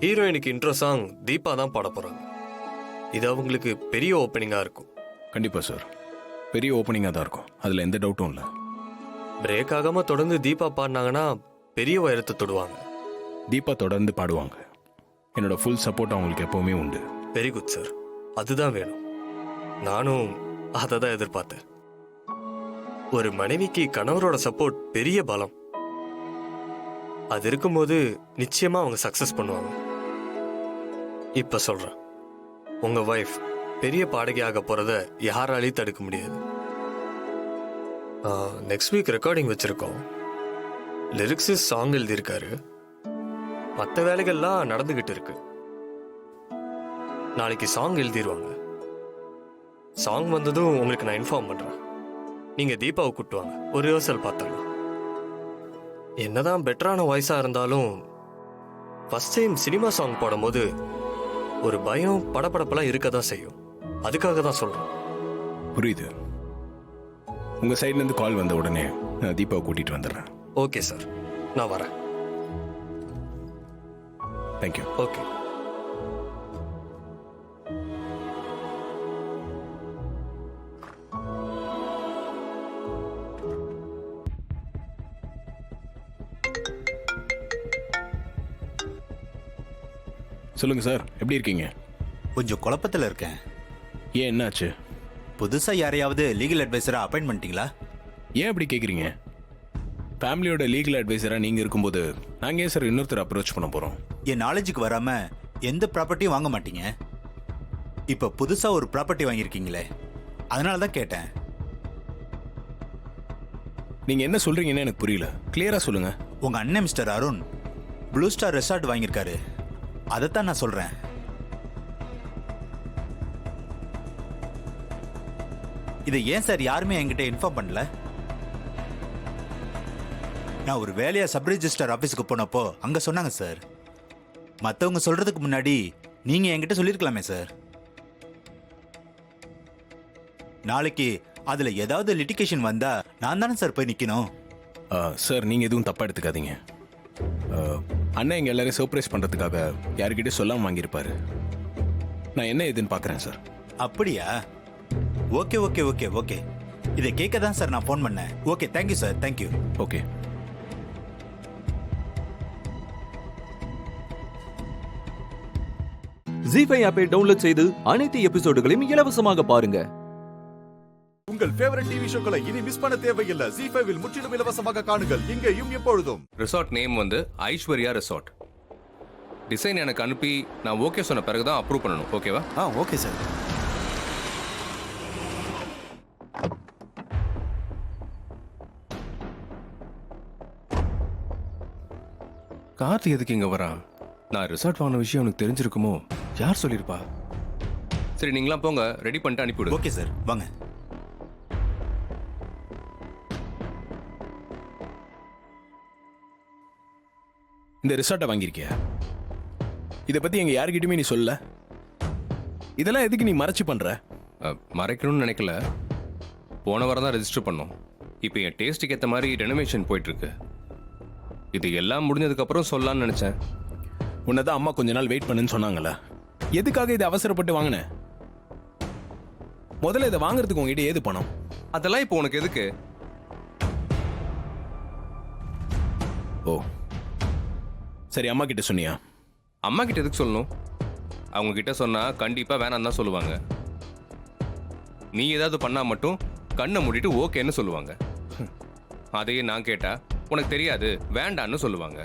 Speaker 22: ஹீரோயினுக்கு இன்ட்ரோ சாங் தீபா தான் பாட போறாங்க. இது அவங்களுக்கு பெரிய ஓப்பனிங்கா இருக்கும்.
Speaker 13: கண்டிப்பா சார், பெரிய ஓப்பனிங்கா தான் இருக்கும், அதுல எந்த டவுட்டும் இல்லை.
Speaker 22: பிரேக் ஆகாம தொடர்ந்து தீபா பாடினாங்கன்னா பெரிய உயரத்தை தொடுவாங்க.
Speaker 13: தீபா தொடர்ந்து பாடுவாங்க. என்னோட ஃபுல் சப்போர்ட் அவங்களுக்கு எப்பவுமே உண்டு.
Speaker 22: வெரி குட் சார், அதுதான் வேணும். நானும் அதை தான் எதிர்பார்த்தேன். ஒரு மனைவிக்கு கணவரோட சப்போர்ட் பெரிய பலம். அது இருக்கும்போது நிச்சயமா அவங்க சக்சஸ் பண்ணுவாங்க. இப்ப சொல்றேன், உங்க வைஃப் பெரிய பாடகியாக போறத யாராலையும் தடுக்க முடியாது. நெக்ஸ்ட் வீக் ரெக்கார்டிங் வச்சிருக்கோம். லிரிக்ஸ் சாங் எழுதியிருக்காரு. மற்ற வேலைகள்லாம் நடந்துகிட்டு இருக்கு. நாளைக்கு சாங் எழுதிடுவாங்க. சாங் வந்ததும் உங்களுக்கு நான் இன்ஃபார்ம் பண்றேன். நீங்க தீபாவை கூட்டுவாங்க, ஒரு ரிஹர்சல் பார்த்தலாம். என்னதான் பெட்டரான வாய்ஸா இருந்தாலும் ஃபர்ஸ்ட் டைம் சினிமா சாங் போடும்போது ஒரு பயம், படபடப்பெல்லாம் இருக்க தான் செய்யும். அதுக்காக தான் சொல்றேன்.
Speaker 13: புரியுது. உங்க சைட்ல இருந்து கால் வந்த உடனே நான் தீபாவை கூட்டிட்டு வந்துடுறேன்.
Speaker 22: ஓகே சார், நான் வரேன்.
Speaker 13: தேங்க்யூ.
Speaker 22: ஓகே.
Speaker 13: சொல்லுங்க சார், எப்படி இருக்கீங்க?
Speaker 23: கொஞ்சம் குழப்பத்தில் இருக்கேன்.
Speaker 13: ஏன், என்னாச்சு?
Speaker 23: புதுசா யாரையாவது லீகல் அட்வைசரா அப்பாயிண்ட் பண்ணிட்டீங்களா?
Speaker 13: ஏன் அப்படி கேட்குறீங்க? ஃபேமிலியோட லீகல் அட்வைசராக நீங்கள் இருக்கும்போது நாங்கள் ஏன் சார் இன்னொருத்தர் அப்ரோச் பண்ண போகிறோம்?
Speaker 23: என் நாலேஜுக்கு வராம எந்த ப்ராப்பர்ட்டியும் வாங்க மாட்டீங்க. இப்போ புதுசா ஒரு ப்ராப்பர்ட்டி வாங்கியிருக்கீங்களே, அதனால தான் கேட்டேன்.
Speaker 13: நீங்கள் என்ன சொல்கிறீங்கன்னு எனக்கு புரியல, கிளியராக சொல்லுங்கள்.
Speaker 23: உங்க அண்ணன் mister Arun blue star resort வாங்கியிருக்காரு, அதைத்தான் நான் சொல்றேன். இதை ஏன் சார் யாருமே என்கிட்ட இன்ஃபார்ம் பண்ணல? நான் ஒரு வேலையா சப் ரெஜிஸ்டர் ஆபீஸ்க்கு போனப்போ அங்க சொன்னாங்க சார். மற்றவங்க சொல்றதுக்கு முன்னாடி நீங்க என்கிட்ட சொல்லிருக்கலாமே சார். நாளைக்கு அதுல ஏதாவது லிட்டிகேஷன் வந்தா நான் தானே சார் போய் நிக்கணும்.
Speaker 13: சார், நீங்கள் எதுவும் தப்பாக எடுத்துக்காதீங்க. அண்ணன் எங்கள் எல்லாரையும் சர்ப்ரைஸ் பண்ணுறதுக்காக யாருக்கிட்டே சொல்லாமல் வாங்கியிருப்பாரு. நான் என்ன ஏதுன்னு பார்க்குறேன் சார்.
Speaker 23: அப்படியா? ஓகே ஓகே ஓகே ஓகே, இதை கேட்க தான் சார் நான் ஃபோன் பண்ணேன். Okay, thank you sir, thank you.
Speaker 13: Okay.
Speaker 6: ZEE5 ஆப்பை டவுன்லோட் செய்து அனைத்து எபிசோடுகளையும் இலவசமாக பாருங்க.
Speaker 1: உங்கள் ஃபேவரட் டிவி ஷோக்களை இனி மிஸ் பண்ண தேவையில்லை. ஜி5 முற்றிலும் இலவசமாக காணுங்கள் இங்கேயும் எப்பொழுதும்.
Speaker 24: ரிசார்ட் நேம் வந்து ஐஸ்வர்யா ரிசார்ட். டிசைன் எனக்கு அனுப்பி நான் ஓகே சொன்ன பிறகு தான் அப்ரூவ் பண்ணணும். ஓகேவா?
Speaker 23: Okay sir.
Speaker 13: கார்த்தி எதுக்கு இங்கே வரான்? நான் ரிசார்ட் வாங்கின விஷயம் எனக்கு தெரிஞ்சிருக்குமோ? யார் சொல்லியிருப்பா?
Speaker 24: சரி, நீங்களாம் போங்க, ரெடி பண்ணிட்டு அனுப்பிவிடுங்க.
Speaker 23: ஓகே சார், வாங்க.
Speaker 13: இந்த ரிசார்ட்டை வாங்கியிருக்கியா? இதை பற்றி எங்கள் யாருக்கிட்டுமே நீ சொல்ல. இதெல்லாம் எதுக்கு நீ மறைச்சு பண்ணுற?
Speaker 24: மறைக்கணும்னு நினைக்கல. போன வாரம் தான் ரெஜிஸ்டர் பண்ணோம். இப்போ என் டேஸ்ட்டுக்கு ஏற்ற மாதிரி ரெனோவேஷன் போயிட்டுருக்கு. இது எல்லாம் முடிஞ்சதுக்கப்புறம் சொல்லலான்னு நினச்சேன்.
Speaker 13: உன்னை தான் அம்மா கொஞ்ச நாள் வெயிட் பண்ணுன்னு சொன்னாங்களே, எதுக்காக இதை அவசரப்பட்டு வாங்கினேன்? முதல்ல இதை வாங்குறதுக்கு உங்ககிட்ட ஏது பணம்?
Speaker 24: அதெல்லாம் இப்போ உனக்கு எதுக்கு?
Speaker 13: ஓ சரி, அம்மா கிட்ட சொன்னியா?
Speaker 24: அம்மா கிட்ட எதுக்கு சொல்லணும்? அவங்க கிட்ட சொன்னா கண்டிப்பா வேணாம் தான் சொல்லுவாங்க. நீ ஏதாவது பண்ணா மட்டும் கண்ணை மூடிட்டு ஓகேன்னு சொல்லுவாங்க. அதையே நான் கேட்டா உனக்கு தெரியாது வேண்டான்னு சொல்லுவாங்க.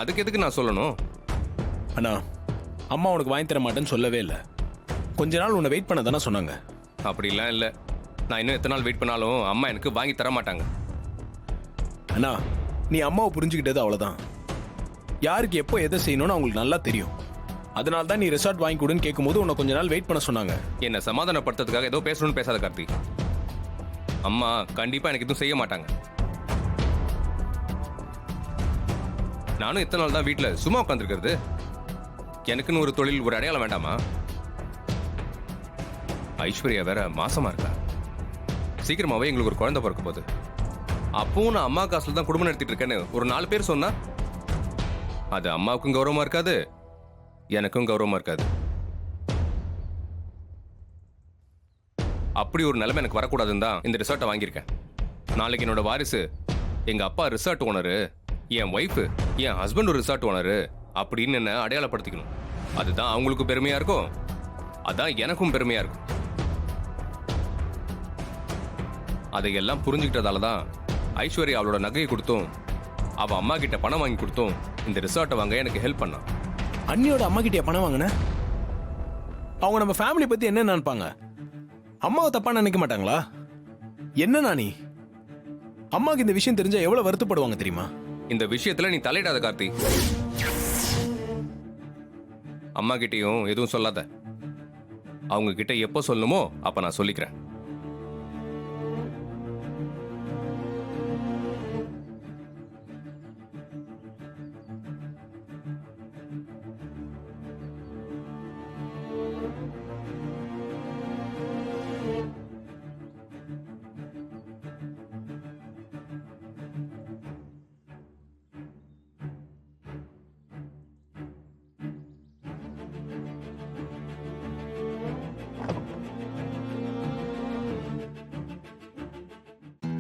Speaker 24: அதுக்கு எதுக்கு நான் சொல்லணும்?
Speaker 13: அண்ணா, அம்மா உனக்கு வாங்கி தர மாட்டேன்னு சொல்லவே இல்லை. கொஞ்ச நாள் உன்னை வெயிட் பண்ண தானே சொன்னாங்க.
Speaker 24: அப்படிலாம் இல்லை. நான் இன்னும் எத்தனை நாள் வெயிட் பண்ணாலும் அம்மா எனக்கு வாங்கி தர மாட்டாங்க.
Speaker 13: அண்ணா, நீ அம்மாவை புரிஞ்சுக்கிட்டது அவ்வளோதான். யாருக்கு எப்போ எதை செய்யணும்னு அவங்களுக்கு நல்லா தெரியும். அதனால தான் நீ ரெசார்ட் வாங்கி கொடுன்னு கேட்கும்போது உன்னை கொஞ்ச நாள் வெயிட் பண்ண சொன்னாங்க.
Speaker 24: என்னை சமாதானப்படுத்துறதுக்காக ஏதோ பேசணும்னு பேசாத கார்த்தி. அம்மா கண்டிப்பா எனக்கு எதுவும் செய்ய மாட்டாங்க. நானும் எத்தனை நாள் தான் வீட்டில் சும்மா உட்காந்துருக்கிறது? எனக்குன்னு ஒரு தொழில், ஒரு அடையாளம் வேண்டாமா? ஐஸ்வர்யா வேற மாசமா இருக்கா. சீக்கிரமாவே எங்களுக்கு ஒரு குழந்தை பிறக்க போகுது. அப்பவும் நான் அம்மா காசுல தான் குடும்பம் நடத்திட்டு இருக்கேன்னு ஒரு 4 பேர் சொன்னா அது அம்மாவுக்கும் கௌரவமா இருக்காது, எனக்கும் கௌரவமா இருக்காது. அப்படி ஒரு நிலைமை எனக்கு வரக்கூடாதுன்னு தான் இந்த ரிசார்ட்டை வாங்கியிருக்கேன். நாளைக்கு என்னோட வாரிசு எங்க அப்பா ரிசார்ட் ஓனரு, என் ஒய்ஃபு என் ஹஸ்பண்ட் ஒரு ரிசார்ட் ஓனரு அப்படின்னு என்ன அடையாளப்படுத்திக்கணும். அதுதான் அவங்களுக்கும் பெருமையா இருக்கும், அதான் எனக்கும் பெருமையா இருக்கும். அதையெல்லாம் புரிஞ்சுக்கிட்டதால தான் ஐஸ்வர்யா அவளோட நகையை கொடுத்தும் அவ அம்மா கிட்ட பணம் வாங்கி கொடுத்தும் இந்த ரிசார்ட்டை வாங்க எனக்கு ஹெல்ப் பண்ணான்.
Speaker 13: அண்ணியோட அம்மா கிட்டே பணம் வாங்கின? அவங்க நம்ம ஃபேமிலி பத்தி என்ன நினைப்பாங்க? அம்மாவை தப்பா நினைக்க மாட்டாங்களா? என்னன்னா நீ அம்மாவுக்கு இந்த விஷயம் தெரிஞ்சா எவ்வளவு வருத்தப்படுவாங்க தெரியுமா?
Speaker 24: இந்த விஷயத்துல நீ தலையிடாத கார்த்தி. அம்மா கிட்டயும் எதுவும் சொல்லாத. அவங்க கிட்ட எப்போ சொல்லணுமோ அப்ப நான் சொல்லிக்கிறேன்.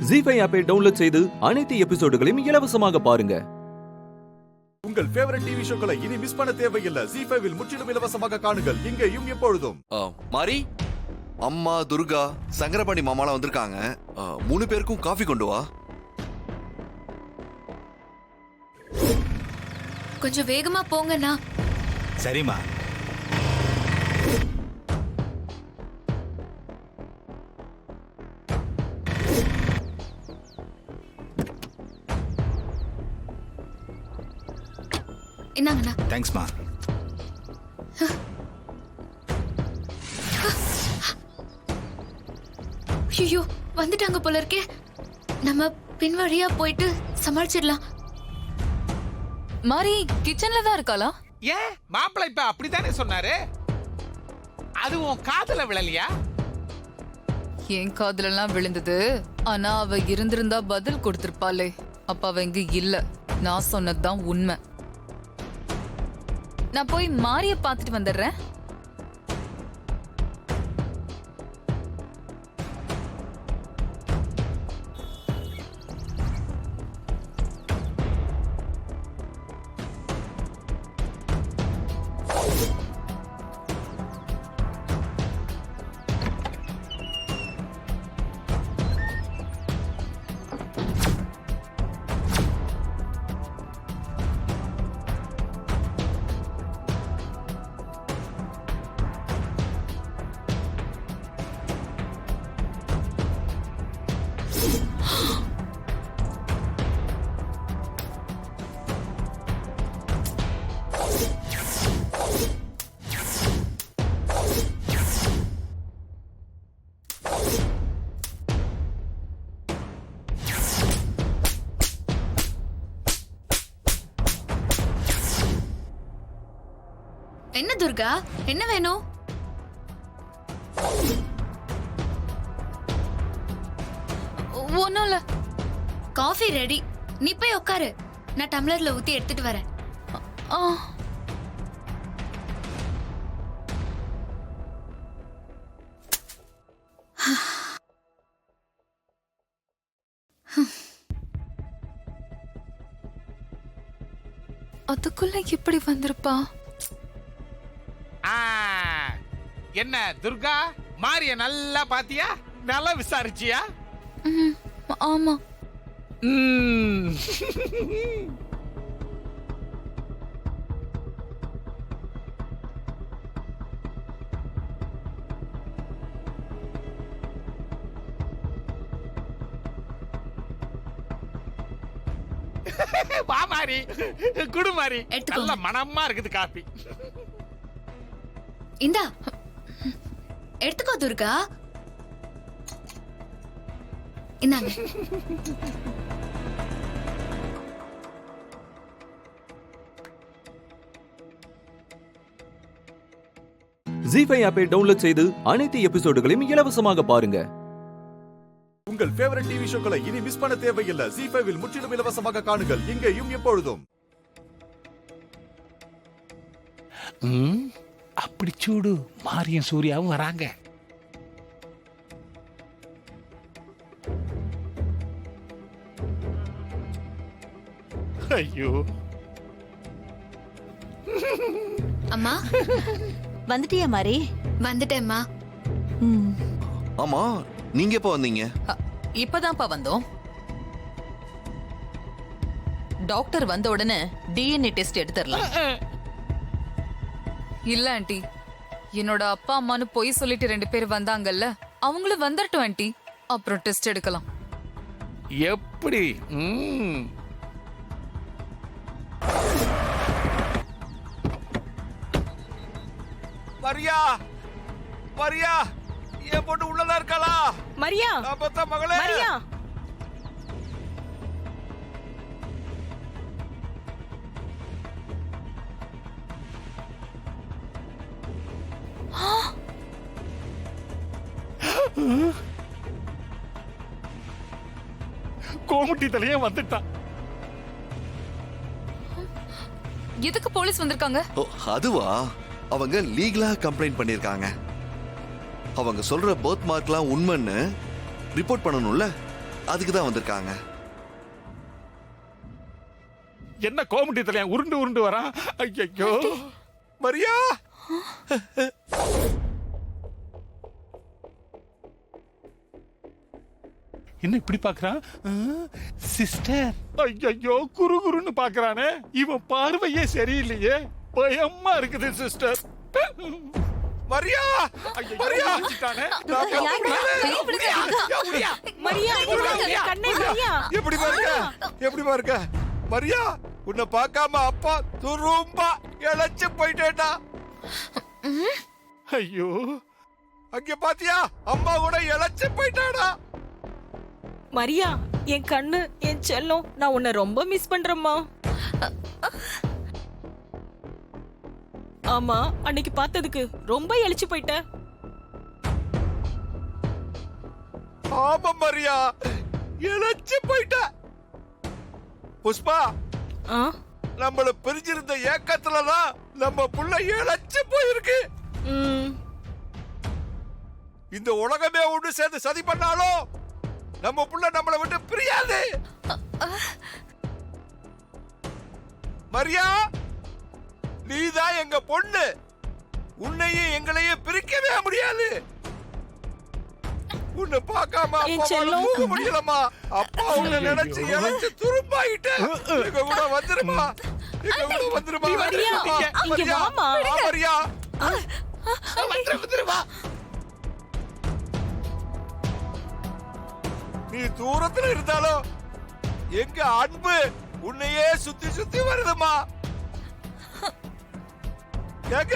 Speaker 6: ZEE5 ஆப்பை டவுன்லோட் செய்து அனைத்து எபிசோடுகளையும் இலவசமாக பாருங்க.
Speaker 1: உங்கள் ஃபேவரட் டிவி ஷோக்களை இனி மிஸ் பண்ண தேவையில்லை. ZEE5 இல் முற்றிலும் இலவசமாக காணுங்கள், இங்கேயும் எப்பொழுதும்.
Speaker 3: மாரி, அம்மா, துர்கா, சங்கரபாணி மாமாலாம் வந்திருக்காங்க. 3 பேருக்கும் காஃபி கொண்டு வா.
Speaker 7: கொஞ்சம் வேகமா போங்கண்ணா.
Speaker 23: சரிம்மா.
Speaker 7: என்னங்கண்ணா?
Speaker 23: தேங்க்ஸ்மா.
Speaker 7: ஐயோ, வந்துட்டாங்க போல இருக்கே. நம்ம பின்வழியா போயிட்டு சமாளிச்சிடலாம்.
Speaker 2: மாரி கிச்சன்ல தான் இருக்காளா?
Speaker 8: ஏன் மாப்பிள்ளை இப்ப அப்படித்தானே சொன்னாரு? அது உன் காதுல விழலையா?
Speaker 2: என் காதுலலாம் விழுந்தது. ஆனா அவ இருந்திருந்தா பதில் கொடுத்திருப்பாளே. அப்ப அவ இங்க இல்ல. நான் சொன்னதுதான் உண்மை. நான் போய் மாரிய பாத்துட்டு வந்துடுறேன்.
Speaker 7: என்ன துர்கா, என்ன வேணும்?
Speaker 2: ஒண்ணும் இல்ல.
Speaker 7: Coffee ready. நீ போய் உட்காரு, நான் டம்ளர்ல ஊத்தி எடுத்துட்டு வரேன். அதுக்குள்ள எப்படி வந்திருப்பா?
Speaker 8: என்ன துர்கா, மாரிய நல்லா பாத்தியா? நல்லா விசாரிச்சியா?
Speaker 7: ஆமா.
Speaker 8: வா மாரி, குடு மாரி, நல்ல மனமா இருக்குது காபி.
Speaker 7: இந்தா எடுத்துக்கோ துர்கா. இந்தாங்க.
Speaker 6: ஜி5 ஆப்பை டவுன்லோட் செய்து அனைத்து எபிசோடுகளையும் இலவசமாக பாருங்க.
Speaker 1: உங்கள் ஃபேவரட் டிவி ஷோக்களை இனி மிஸ் பண்ண தேவையில்லை. ஜி5 முற்றிலும் இலவசமாக காணுங்கள் இங்கேயும் எப்பொழுதும்.
Speaker 8: அப்படி சூடு, மாரியும் சூர்யாவும் வராங்க. ஐயோ,
Speaker 7: அம்மா
Speaker 2: வந்துட்டியா மாரி?
Speaker 7: வந்துட்டேம்மா.
Speaker 3: ஆமா, நீங்க எப்ப வந்தீங்க?
Speaker 2: இப்பதான்ப்பா வந்தோம். டாக்டர் வந்த உடனே டிஎன்ஏ டெஸ்ட் எடுத்துடலாம்.
Speaker 10: இல்ல ஆண்டி, என்னோட அப்பா அம்மானு பொய் சொல்லிட்டு 2 பேர் வந்தாங்கல்ல, அவங்களும் வந்துடட்டும் ஆண்டி, அப்புறம் டெஸ்ட் எடுக்கலாம்.
Speaker 8: எப்படி? மரியா, மரியா, என் பொண்ணு உள்ளதா இருக்காளா?
Speaker 4: மரியா,
Speaker 8: அப்பத்தா மகளே.
Speaker 4: மரியா,
Speaker 8: கோமுட்டி தலையே வந்துட்டான்.
Speaker 10: எதுக்கு போலீஸ் வந்திருக்காங்க?
Speaker 3: ஓ, அதுவா? அவங்க லீகலா கம்ப்ளைண்ட் பண்ணிருக்காங்க. அவங்க சொல்ற பர்த் மார்க்லாம் உண்மைன்னு ரிப்போர்ட் பண்ணணும்ல, அதுக்கு தான் வந்திருக்காங்க.
Speaker 8: என்ன கோமுட்டி தலையா உருண்டு உருண்டு வரான்? ஐயோ, மரியா, என்ன இப்படி பாக்குறான்? சிஸ்டர், ஐயோ, குரு குருன்னு பாக்குறானே. இவன் பார்வையே சரியில்லையே, பயமா இருக்குது சிஸ்டர். மரியா, மரியா, எப்படி பாருங்க, எப்படி பாருங்க. மரியா, உன்னை பார்க்காம அப்பா துரும்பா இழைச்சு போயிட்டேடா. ஐயோ, அங்க பாத்தியா, அம்மா கூட இழைச்சு போயிட்டாடா.
Speaker 4: மரியா, என் கண்ணு, என் செல்லம், நான் உன்னை ரொம்ப மிஸ் பண்றேம்மா. ஆமா, அன்னைக்கு பார்த்ததுக்கு ரொம்ப இழைச்சு போயிட்ட.
Speaker 8: ஆமா மரியா, இழைச்சு போயிட்ட. புஷ்பா, நம்மள பிரிஞ்சிருந்த ஏக்கத்துலதான் நம்ம புள்ள இழைச்சு போயிருக்கு. இந்த உலகமே ஒன்று சேர்ந்து சதி பண்ணாலும் நம்ம புள்ள நம்மளை விட்டு பிரியாது. மரியா, நீதான் எங்க பொண்ணு. உன்னையும் எங்களையும் பிரிக்கவே முடியாது. உன்னை பார்க்காம அப்பா முடியலமா. அப்பா உன்னை நினைச்சு இழைச்சு துரும்பாயிட்ட. எங்க கூட வந்துருமா, எங்க கூட வந்துருமா. மரியா, வந்துருமா. நீ தூரத்துல இருந்தாலும் எங்க அன்பு உன்னையே சுத்தி சுத்தி வருதுமா. கேக்க,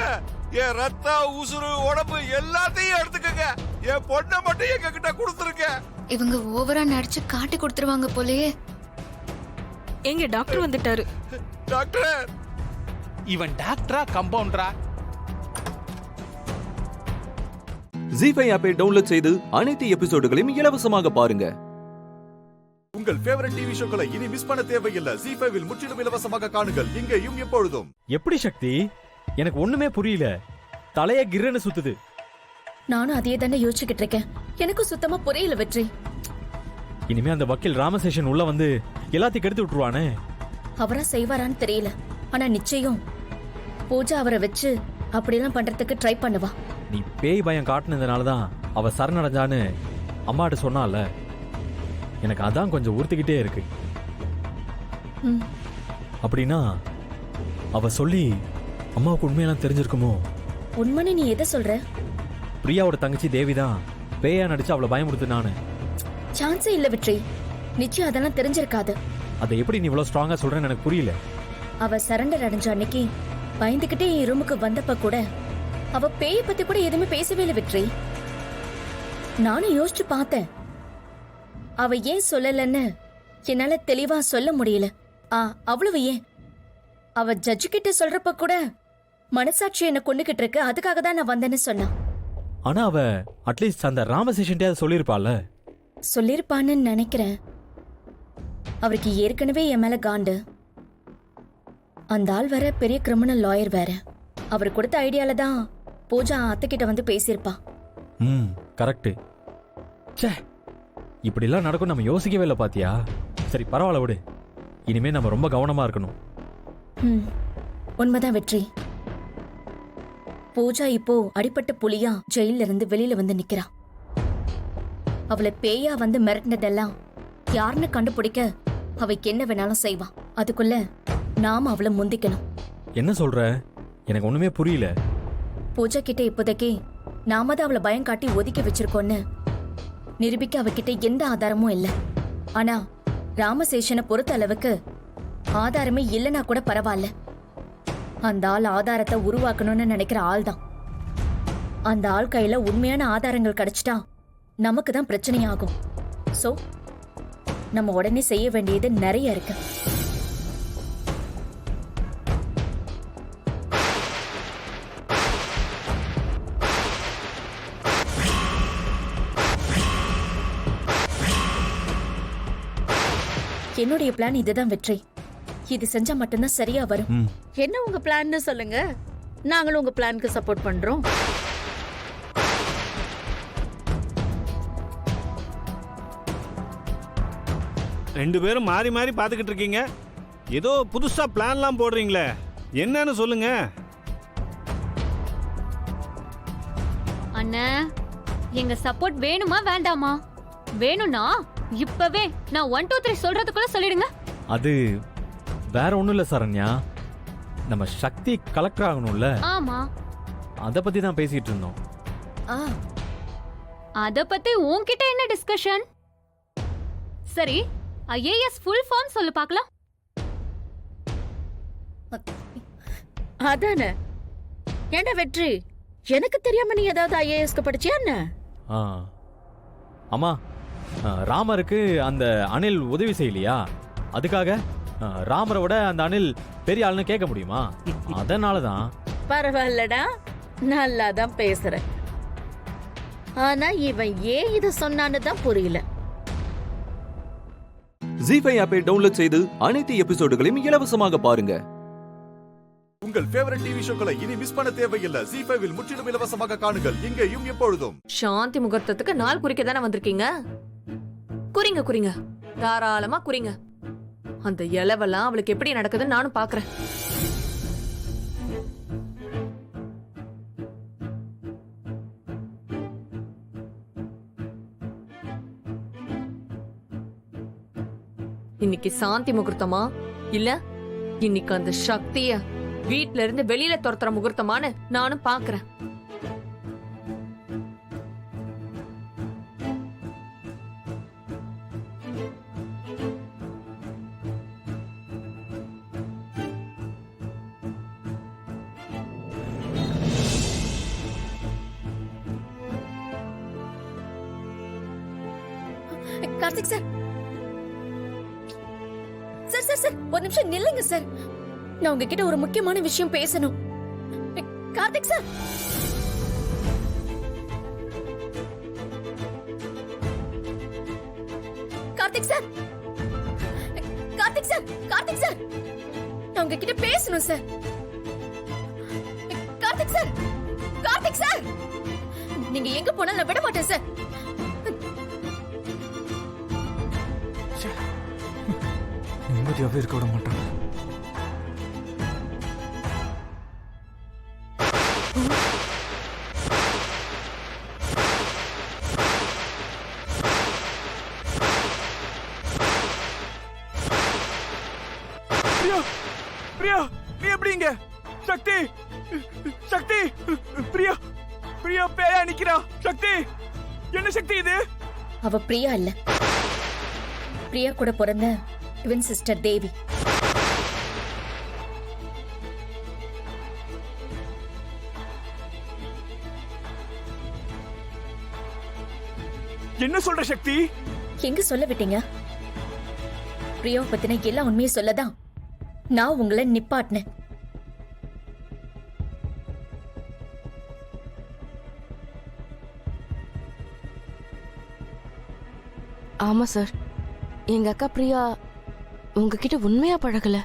Speaker 8: என் ரத்தம், உசுறு, உடம்பு எல்லாத்தையும் எடுத்துக்கங்க. என் பொண்ணை மட்டும் எங்க கிட்ட கொடுத்துருக்க.
Speaker 7: இவங்க ஓவரா நடிச்சு காட்டி கொடுத்துருவாங்க போலயே.
Speaker 4: எங்க டாக்டர் வந்துட்டாரு.
Speaker 8: டாக்டர், இவன் டாக்டரா கம்பவுண்டரா?
Speaker 6: ஜி5 ஆப்பை டவுன்லோட் செய்து அனைத்து எபிசோடுகளையும் இலவசமாக பாருங்க.
Speaker 1: உங்கள் ஃபேவரட் டிவி ஷோக்களை இனி மிஸ் பண்ண தேவையில்லை. ஜி5 முற்றிலும் இலவசமாக காணுங்கள் இங்கேயும் எப்பொழுதும்.
Speaker 12: எப்படி சக்தி? எனக்கு ஒண்ணுமே புரியல. தலைய கிர்ரன்னு சுத்துது.
Speaker 21: நானும் அதையே தானே யோசிச்சுக்கிட்டு இருக்கேன். எனக்கும் சுத்தமா புரியல வெற்றி.
Speaker 12: இனிமே அந்த வக்கீல் ராமசேஷன் உள்ள வந்து எல்லாத்தையும் கெடுத்து விட்டுருவானே.
Speaker 21: அவரா செய்வாரான்னு தெரியல. ஆனா நிச்சயம் பூஜா அவரை வச்சு அப்படியெல்லாம் பண்றதுக்கு ட்ரை பண்ணுவா.
Speaker 12: நீ பேய் பயம் காட்டுனதுனால தான் அவ சரணடைஞ்சான்னு அம்மாட்ட சொன்னால. எனக்கு அதான் கொஞ்சம் உறுத்திக்கிட்டே இருக்கு.
Speaker 21: ம்.
Speaker 12: அப்படின்னா அவ சொல்லி அம்மாவுக்கு உண்மையெல்லாம் தெரிஞ்சிருக்குமோ?
Speaker 21: உண்மைன்னு நீ எதை சொல்ற?
Speaker 12: பிரியாவோட தங்கச்சி தேவி தான் பேயா நடிச்சு அவளை பயமுடுத்துனானு.
Speaker 21: சான்ஸே இல்ல வெற்றி. நிச்சயம் அதெல்லாம் தெரிஞ்சிருக்காது.
Speaker 12: அதை எப்படி நீ இவ்வளவு ஸ்ட்ராங்கா சொல்றேன்னு எனக்கு புரியல.
Speaker 21: அவ சரண்டர் அடைஞ்ச அன்னைக்கு பயந்துகிட்டே என் ரூமுக்கு வந்தப்ப கூட அவ பேய பத்தி கூட எதுவுமே பேசவே இல்லை வெற்றி. நானும் யோசிச்சு பார்த்தேன். அவ ஏன் சொல்லலன்னு என்னால தெளிவா சொல்ல முடியல. அவ்வளவு ஏன், அவ ஜட்ஜு கிட்ட சொல்றப்ப கூட மனசாட்சி என்ன கொண்டுகிட்டு இருக்கு, அதுக்காக தான் நான் வந்தேன்னு சொன்னா.
Speaker 12: ஆனா அவ அட்லீஸ்ட் அந்த ராமசேஷன்ட்டே சொல்லிருப்பாள்.
Speaker 21: சொல்லிருப்பான்னு நினைக்கிறேன். அவருக்கு ஏற்கனவே என் மேல காண்டு. அந்த ஆள் வேற பெரிய கிரிமினல் லாயர் வேற. அவர் கொடுத்த ஐடியால தான் பூஜா அத்தைக்கிட்ட வந்து பேசியிருப்பா.
Speaker 12: கரெக்ட். ச்சே, இப்படிலாம் நடக்கும் நம்ம யோசிக்கவே இல்லை பாத்தியா? சரி பரவாயில்ல விடு. இனிமே நம்ம ரொம்ப கவனமா இருக்கணும்.
Speaker 21: உண்மைதான் வெற்றி. பூஜா இப்போ அடிப்பட்ட புலியா ஜெயில இருந்து வெளியில வந்து நிக்கிறா. அவளை பேயா வந்து மிரட்டினதெல்லாம் யாருன்னு கண்டுபிடிக்க அவைக்கு என்ன வேணாலும் செய்வா. அதுக்குள்ள நாம அவளை முந்திக்கணும்.
Speaker 12: என்ன சொல்ற? எனக்கு ஒண்ணுமே புரியல.
Speaker 21: பூஜா கிட்ட இப்போதைக்கு நாம தான் அவளை பயம் காட்டி ஒதுக்கி வச்சிருக்கோன்னு நிரூபிக்க அவகிட்ட எந்த ஆதாரமும் இல்லை. ஆனா ராமசேஷனை பொறுத்த அளவுக்கு ஆதாரமே இல்லைன்னா கூட பரவாயில்ல. அந்த ஆள் ஆதாரத்தை உருவாக்கணும்னு நினைக்கிற ஆள் தான். அந்த ஆள் கையில உண்மையான ஆதாரங்கள் கிடைச்சிட்டா நமக்கு தான் பிரச்சனையாகும். சோ நம்ம உடனே செய்ய வேண்டியது நிறைய இருக்கு. என்னுடைய பிளான் இதுதான் வெற்றி. இது செஞ்சா மட்டும்தான் சரியா வரும்.
Speaker 9: என்ன உங்க பிளான்னு சொல்லுங்க, நாங்களும் உங்க பிளானுக்கு சப்போர்ட் பண்றோம்.
Speaker 14: ரெண்டு பேரும் மாறி மாறி பார்த்துக்கிட்டு இருக்கீங்க. ஏதோ புதுசா பிளான்லாம் போடுறீங்களே, என்னன்னு சொல்லுங்க.
Speaker 5: அண்ணா, எங்க சப்போர்ட் வேணுமா வேண்டாமா? வேணும்னா இப்பவே நான் 1 2 3 சொல்றதுக்குள்ள சொல்லிடுங்க.
Speaker 12: அது வேற ஒண்ணும் இல்ல சரண்யா, நம்ம சக்தி கலெக்டர் ஆகணும்ல.
Speaker 5: ஆமா,
Speaker 12: அத பத்தி தான் பேசிட்டு இருந்தோம்.
Speaker 5: அத பத்தி உன்கிட்ட என்ன டிஸ்கஷன்? சரி, ஐஏஎஸ் ஃபுல் ஃபார்ம் சொல்லு பார்க்கலாம்.
Speaker 9: அதானே. ஏண்டா வெற்றி, எனக்கு தெரியாம நீ ஏதாவது ஐஏஎஸ்க்கு படிச்சியா என்ன?
Speaker 12: அம்மா, ராமருக்கு அந்த அனில் உதவி செய்யலையா? அதுக்காக ராமரை விட அந்த அனில் பெரிய ஆளுன்னு கேட்க முடியுமா? அதனாலதான்.
Speaker 9: பரவாயில்லடா, நல்லா தான் பேசுற. ஆனா இவன் ஏன் இத சொன்னான்னு தான் புரியல.
Speaker 6: ஜீ5 ஆப்பை டவுன்லோட் செய்து அனைத்து எபிசோடுகளையும் இலவசமாக பாருங்க.
Speaker 1: உங்கள் ஃபேவரட் டிவி ஷோக்களை இனி மிஸ் பண்ண தேவையில்லை. ஜீ5 முற்றிலும் இலவசமாக காணுங்கள், இங்கேயும் எப்பொழுதும்.
Speaker 15: சாந்தி முகூர்த்தத்துக்கு நாள் குறிக்க தானே வந்திருக்கீங்க. குறிங்க குறிங்க, தாராளமா குறிங்க. அந்த இலவெல்லாம் அவளுக்கு எப்படி நடக்குதுன்னு நானும் பாக்குறேன். இன்னைக்கு சாந்தி முகூர்த்தமா இல்ல இன்னைக்கு அந்த சக்திய வீட்ல இருந்து வெளியில துரத்துற முகூர்த்தமானு நானும் பாக்குறேன்.
Speaker 21: Karthik sir, sir sir sir ஒரு நிமிஷம் நில்லுங்க சார். நான் உங்ககிட்ட ஒரு முக்கியமான விஷயம் பேசணும். Karthik sir, Karthik sir, Karthik sir, Karthik sir, நான் உங்ககிட்ட பேசணும் sir. Karthik sir, Karthik sir, நீங்க எங்க போனாலும் நான் விட மாட்டேன் சார்.
Speaker 12: நிம்மதியாவே இருக்க விட மாட்டாங்க.
Speaker 16: சக்தி சக்தி பிரியா பிரியா பேயா நிக்கிறா. சக்தி என்ன சக்தி இது?
Speaker 21: அவ பிரியா இல்ல, பிரியா கூட பிறந்த ட்வின் சிஸ்டர் தேவி.
Speaker 16: என்ன சொல்ற சக்தி?
Speaker 21: எங்க சொல்ல விட்டீங்க? பிரியாவை பத்தின எல்லா உண்மையும் சொல்லதான் நான் உங்களை நிப்பாட்டினேன்.
Speaker 17: ஆமா சார், எங்க அக்கா பிரியா உங்ககிட்ட உண்மையா பழகல.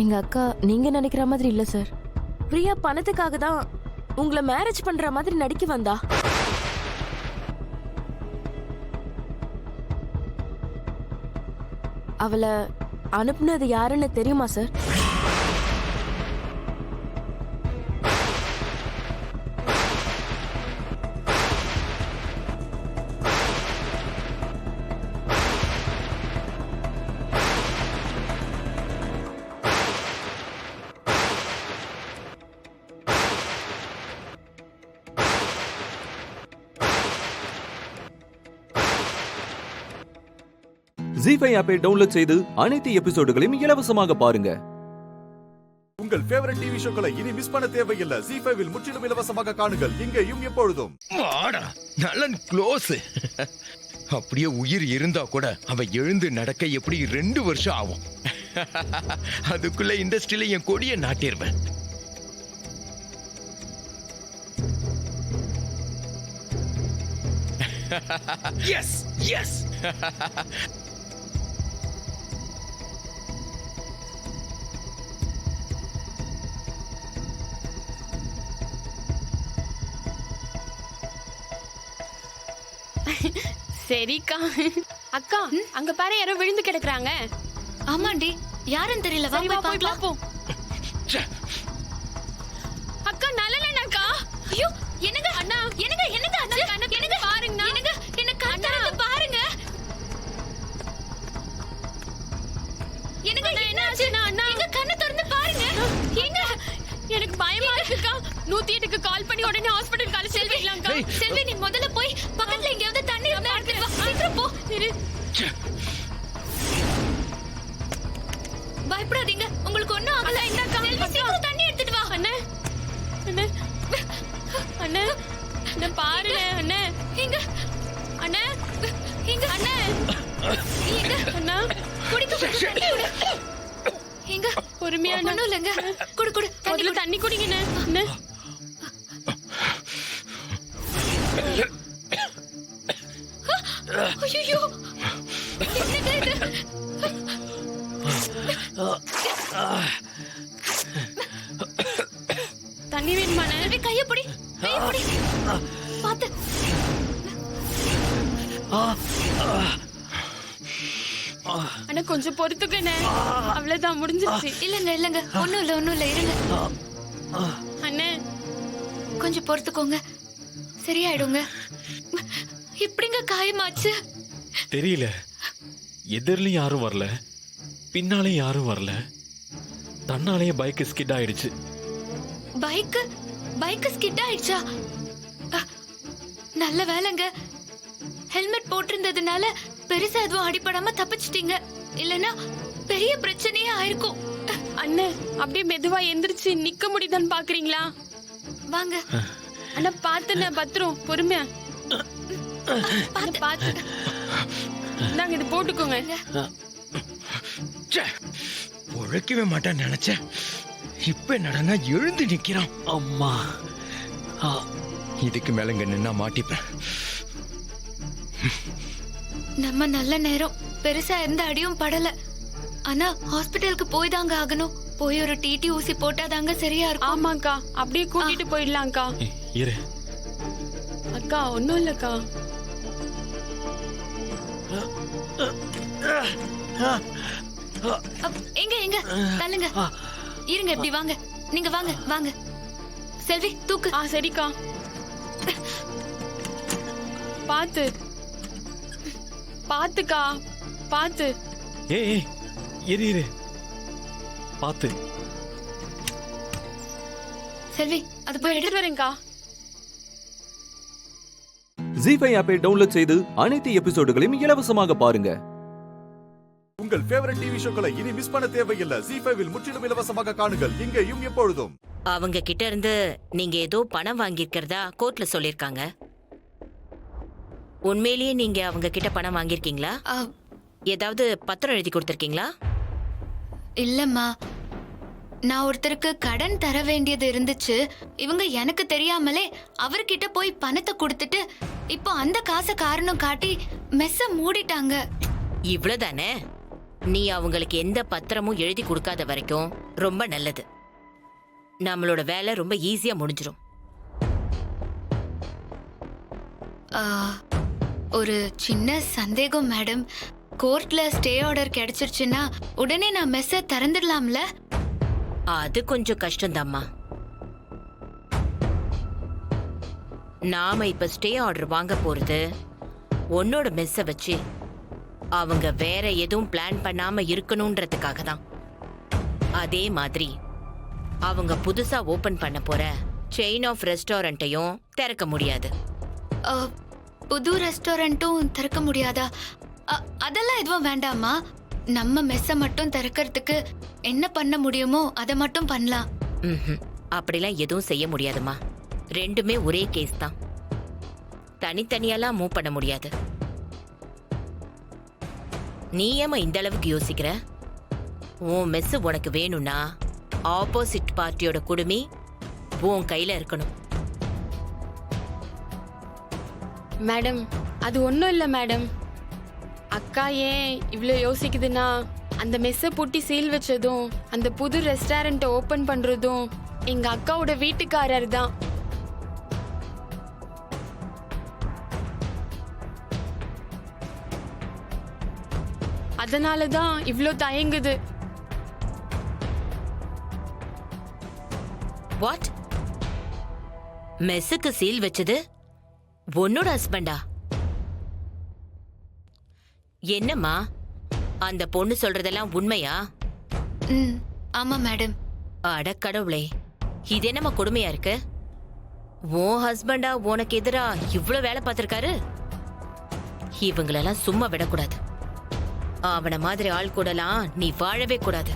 Speaker 17: எங்க அக்கா நீங்க நினைக்கிற மாதிரி இல்ல சார். பிரியா பணத்துக்காக தான் உங்களை மேரேஜ் பண்ற மாதிரி நடிக்க வந்தா. அவளை அனுப்புனது யாருன்னு தெரியுமா சார்?
Speaker 6: ஜி5 ஆப்பை டவுன்லோட் செய்து அனைத்து எபிசோடுகளையும் இலவசமாக பாருங்க.
Speaker 1: உங்கள் ஃபேவரட் டிவி ஷோக்களை இனி மிஸ் பண்ண தேவையில்லை. ஜி5 முற்றிலும் இலவசமாக காணுங்கள், இங்கேயும் எப்பொழுதும்.
Speaker 8: நலன் க்ளோஸ். அப்படியே உயிர் இருந்தா கூட அவன் எழுந்து நடக்க எப்படி 2 வருஷம் ஆகும். அதுக்குள்ள இண்டஸ்ட்ரியில என் கொடியை நாட்டிடுவேன். S S.
Speaker 18: சரிக்கா. அக்கா அங்க பாரு, யாரோ விழுந்து கிடக்குறாங்க.
Speaker 7: ஆமாண்டி, யாருன்னு தெரியல. வாங்க போய் பாப்போம்.
Speaker 18: அக்கா நல்லலனாக்கா.
Speaker 7: ஐயோ என்னங்க அண்ணா, என்னங்க என்னங்க ஆச்சு? என்னங்க
Speaker 18: பாருங்க,
Speaker 7: என்னங்க என்ன கண்ணால பாருங்க. என்னங்க என்ன ஆச்சு? அண்ணா எங்க கண்ணை திறந்து பாருங்க. எங்க
Speaker 18: எனக்கு பயமா இருக்குக்கா. 108க்கு கால் பண்ணி உடனே ஹாஸ்பிடல் கால் செல்விங்களாக்கா.
Speaker 7: செல்வி, நீ முதல்ல போய் பக்கத்துல எங்கயாவது தண்ணி இருந்தா எடுத்துட்டு வா. சீக்கிரம் போ. பயப்படாதீங்க, உங்களுக்கு ஒண்ணும் ஆகல. செல்வி, சீக்கிரம் தண்ணி எடுத்துட்டு வா.
Speaker 18: அண்ணே அண்ணே அண்ணே அண்ணே பாருங்க. அண்ணே
Speaker 7: எங்க
Speaker 18: அண்ணே
Speaker 7: எங்க அண்ணே எங்க
Speaker 18: அண்ணா
Speaker 7: குடிக்க கொஞ்சம் தண்ணி குடு. எங்க
Speaker 18: பொறுமையா
Speaker 7: ஒண்ணும் இல்லைங்க. குடு குடு
Speaker 18: முதல்ல தண்ணி குடிங்க. அண்ணே
Speaker 7: ஐயோ என்னங்க இது?
Speaker 18: தண்ணி வேணுமா?
Speaker 7: கைய பிடி, கைய பிடி. பாத்து.
Speaker 18: அண்ணா கொஞ்சம் பொறுத்துக்கண்ணே. அவ்வளவுதான், முடிஞ்சிருச்சு.
Speaker 7: இல்லங்க இல்லங்க, ஒண்ணும் இல்ல இருங்க.
Speaker 18: அண்ணே
Speaker 7: கொஞ்சம் பொறுத்துக்கோங்க, சரியாயிடுங்க. எப்படிங்க காயமாச்சு?
Speaker 12: தெரியல. எதிரிலும் யாரும் வரல, பின்னாலே யாரும் வரல. தன்னாலேயே பைக் ஸ்கிட் ஆயிடுச்சு.
Speaker 7: பைக் ஸ்கிட் ஆயிடுச்சா? நல்ல வேலைங்க, ஹெல்மெட் போட்டிருந்ததுனால பெருசா எதுவும் அடிபடாம தப்பிச்சிட்டீங்க. இல்லனா பெரிய பிரச்சனையே ஆயிருக்கும்.
Speaker 18: அண்ணே அப்படியே மெதுவா எந்திரிச்சு நிக்க முடியுதான்னு பாக்குறீங்களா?
Speaker 7: வாங்க
Speaker 18: அண்ணா. பாத்துண்ணே, பத்திரம், பொறுமையா பாத்து. நாங்க இது போட்டுக்கோங்க.
Speaker 8: உழைக்கவே மாட்டான்னு நினைச்சேன். இப்ப என்னடா எழுந்து நிக்கிறான்.
Speaker 12: அம்மா,
Speaker 8: இதுக்கு மேல இங்க நின்னா மாட்டிப்பேன்.
Speaker 7: நம்ம நல்ல நேரம், பெருசா எந்த அடியும் படல. ஆனா ஹாஸ்பிட்டலுக்கு போய் தாங்க ஆகணும். போய் ஒரு டிடி ஊசி போட்டாதாங்க சரியா இருக்கும்.
Speaker 18: ஆமாக்கா, அப்படியே கூட்டிட்டு போயிடலாம்க்கா.
Speaker 12: இரு
Speaker 18: அக்கா, ஒண்ணும் இல்லக்கா.
Speaker 7: எங்க எங்க தள்ளுங்க. இருங்க, இப்படி வாங்க. நீங்க வாங்க வாங்க. செல்வி தூக்கு.
Speaker 18: சரிக்கா. பாத்து பாத்துக்கா, பாத்து.
Speaker 12: ஏய் இரு பாத்து.
Speaker 7: செல்வி அது போய் எடுத்து
Speaker 18: வரேன்க்கா.
Speaker 6: ஜி5 ஆப்பை டவுன்லோட் செய்து அனைத்து எபிசோடுகளையும் இலவசமாக பாருங்க.
Speaker 1: உங்கள் ஃபேவரட் டிவி ஷோக்களை இனி மிஸ் பண்ண தேவையில்லை. ஜி5ல் முற்றிலும் இலவசமாக காணுங்கள் இங்கேயும் எப்பொழுதும்.
Speaker 11: அவங்க கிட்ட இருந்து நீங்க ஏதோ பணம் வாங்கியிருக்கிறதா கோர்ட்ல சொல்லிருக்காங்க. உண்மையிலேயே நீங்க அவங்க கிட்ட பணம் வாங்கியிருக்கீங்களா? ஏதாவது பத்திரம் எழுதி கொடுத்திருக்கீங்களா?
Speaker 7: இல்லம்மா, நான் ஒருத்தருக்கு கடன் தர வேண்டியது இருந்துச்சு. இவங்க எனக்கு தெரியாமலே அவர்கிட்ட போய் பணத்தை கொடுத்துட்டு இப்போ அந்த காசை காரணம் காட்டி மெஸ்ஸ மூடிட்டாங்க.
Speaker 11: இவ்வளவுதானே? நீ அவங்களுக்கு எந்த பத்திரமும் எழுதி கொடுக்காத வரைக்கும் ரொம்ப நல்லது. நம்மளோட வேலை ரொம்ப ஈஸியா முடிஞ்சிடும்.
Speaker 7: ஒரு சின்ன சந்தேகம் மேடம். கோர்ட்ல ஸ்டே ஆர்டர் கிடைச்சிருச்சுன்னா உடனே நான் மெஸ்ஸ திறந்துடலாம்ல?
Speaker 11: அது கொஞ்சம் கஷ்டம்தாம்மா. நாம இப்ப ஸ்டே ஆர்டர் வாங்க போறது உன்னோட மெஸ்ஸ வச்சு அவங்க வேற எதுவும் பிளான் பண்ணாம இருக்கணும்ன்றதுக்காக தான். அதே மாதிரி அவங்க புதுசா ஓபன் பண்ண போற செயின் ஆஃப் ரெஸ்டாரண்ட்டையும் திறக்க முடியாது.
Speaker 7: புது ரெஸ்டாரண்ட்டும் திறக்க முடியாதா? அதெல்லாம் எதுவும் வேண்டாமா. நம்ம மெஸ்ஸ மட்டும் திறக்கிறதுக்கு என்ன பண்ண முடியுமோ அதை மட்டும் பண்ணலாம்.
Speaker 11: அப்படிலாம் எதுவும் செய்ய முடியாதுமா. ரெண்டுமே ஒரே கேஸ் தான். தனித்தனியெல்லாம் மூவ் பண்ண முடியாது. நீ ஏமா இந்த அளவுக்கு யோசிக்கிற? உன் மெஸ் உனக்கு வேணும்னா ஆப்போசிட் பார்ட்டியோட குடுமி உன் கையில இருக்கணும்.
Speaker 18: மேடம், அது ஒன்றும் இல்லை மேடம். அக்கா ஏன் இவ்வளோ யோசிக்குதுன்னா, அந்த மெஸ்ஸை பூட்டி சீல் வச்சதும் அந்த புது ரெஸ்டாரண்ட்டை ஓப்பன் பண்ணுறதும் எங்கள் அக்காவோட வீட்டுக்காரர் தான். அதனால தான் இவ்வளோ தயங்குது.
Speaker 11: வாட்? மெஸ்ஸுக்கு சீல் வச்சது உன்னோட ஹஸ்பண்டா? என்னம்மா, அந்த பொண்ணு சொல்றதெல்லாம் உண்மையா?
Speaker 7: ஆமா மேடம்.
Speaker 11: அட கடவுளே, இது என்னம்மா கொடுமையா இருக்கு? உன் ஹஸ்பண்டா உனக்கு எதிரா இவ்வளவு வேலை பார்த்திருக்காரு? இவங்களெல்லாம் சும்மா விடக்கூடாது. அவன மாதிரி ஆள் கூடலாம் நீ வாழவே கூடாது.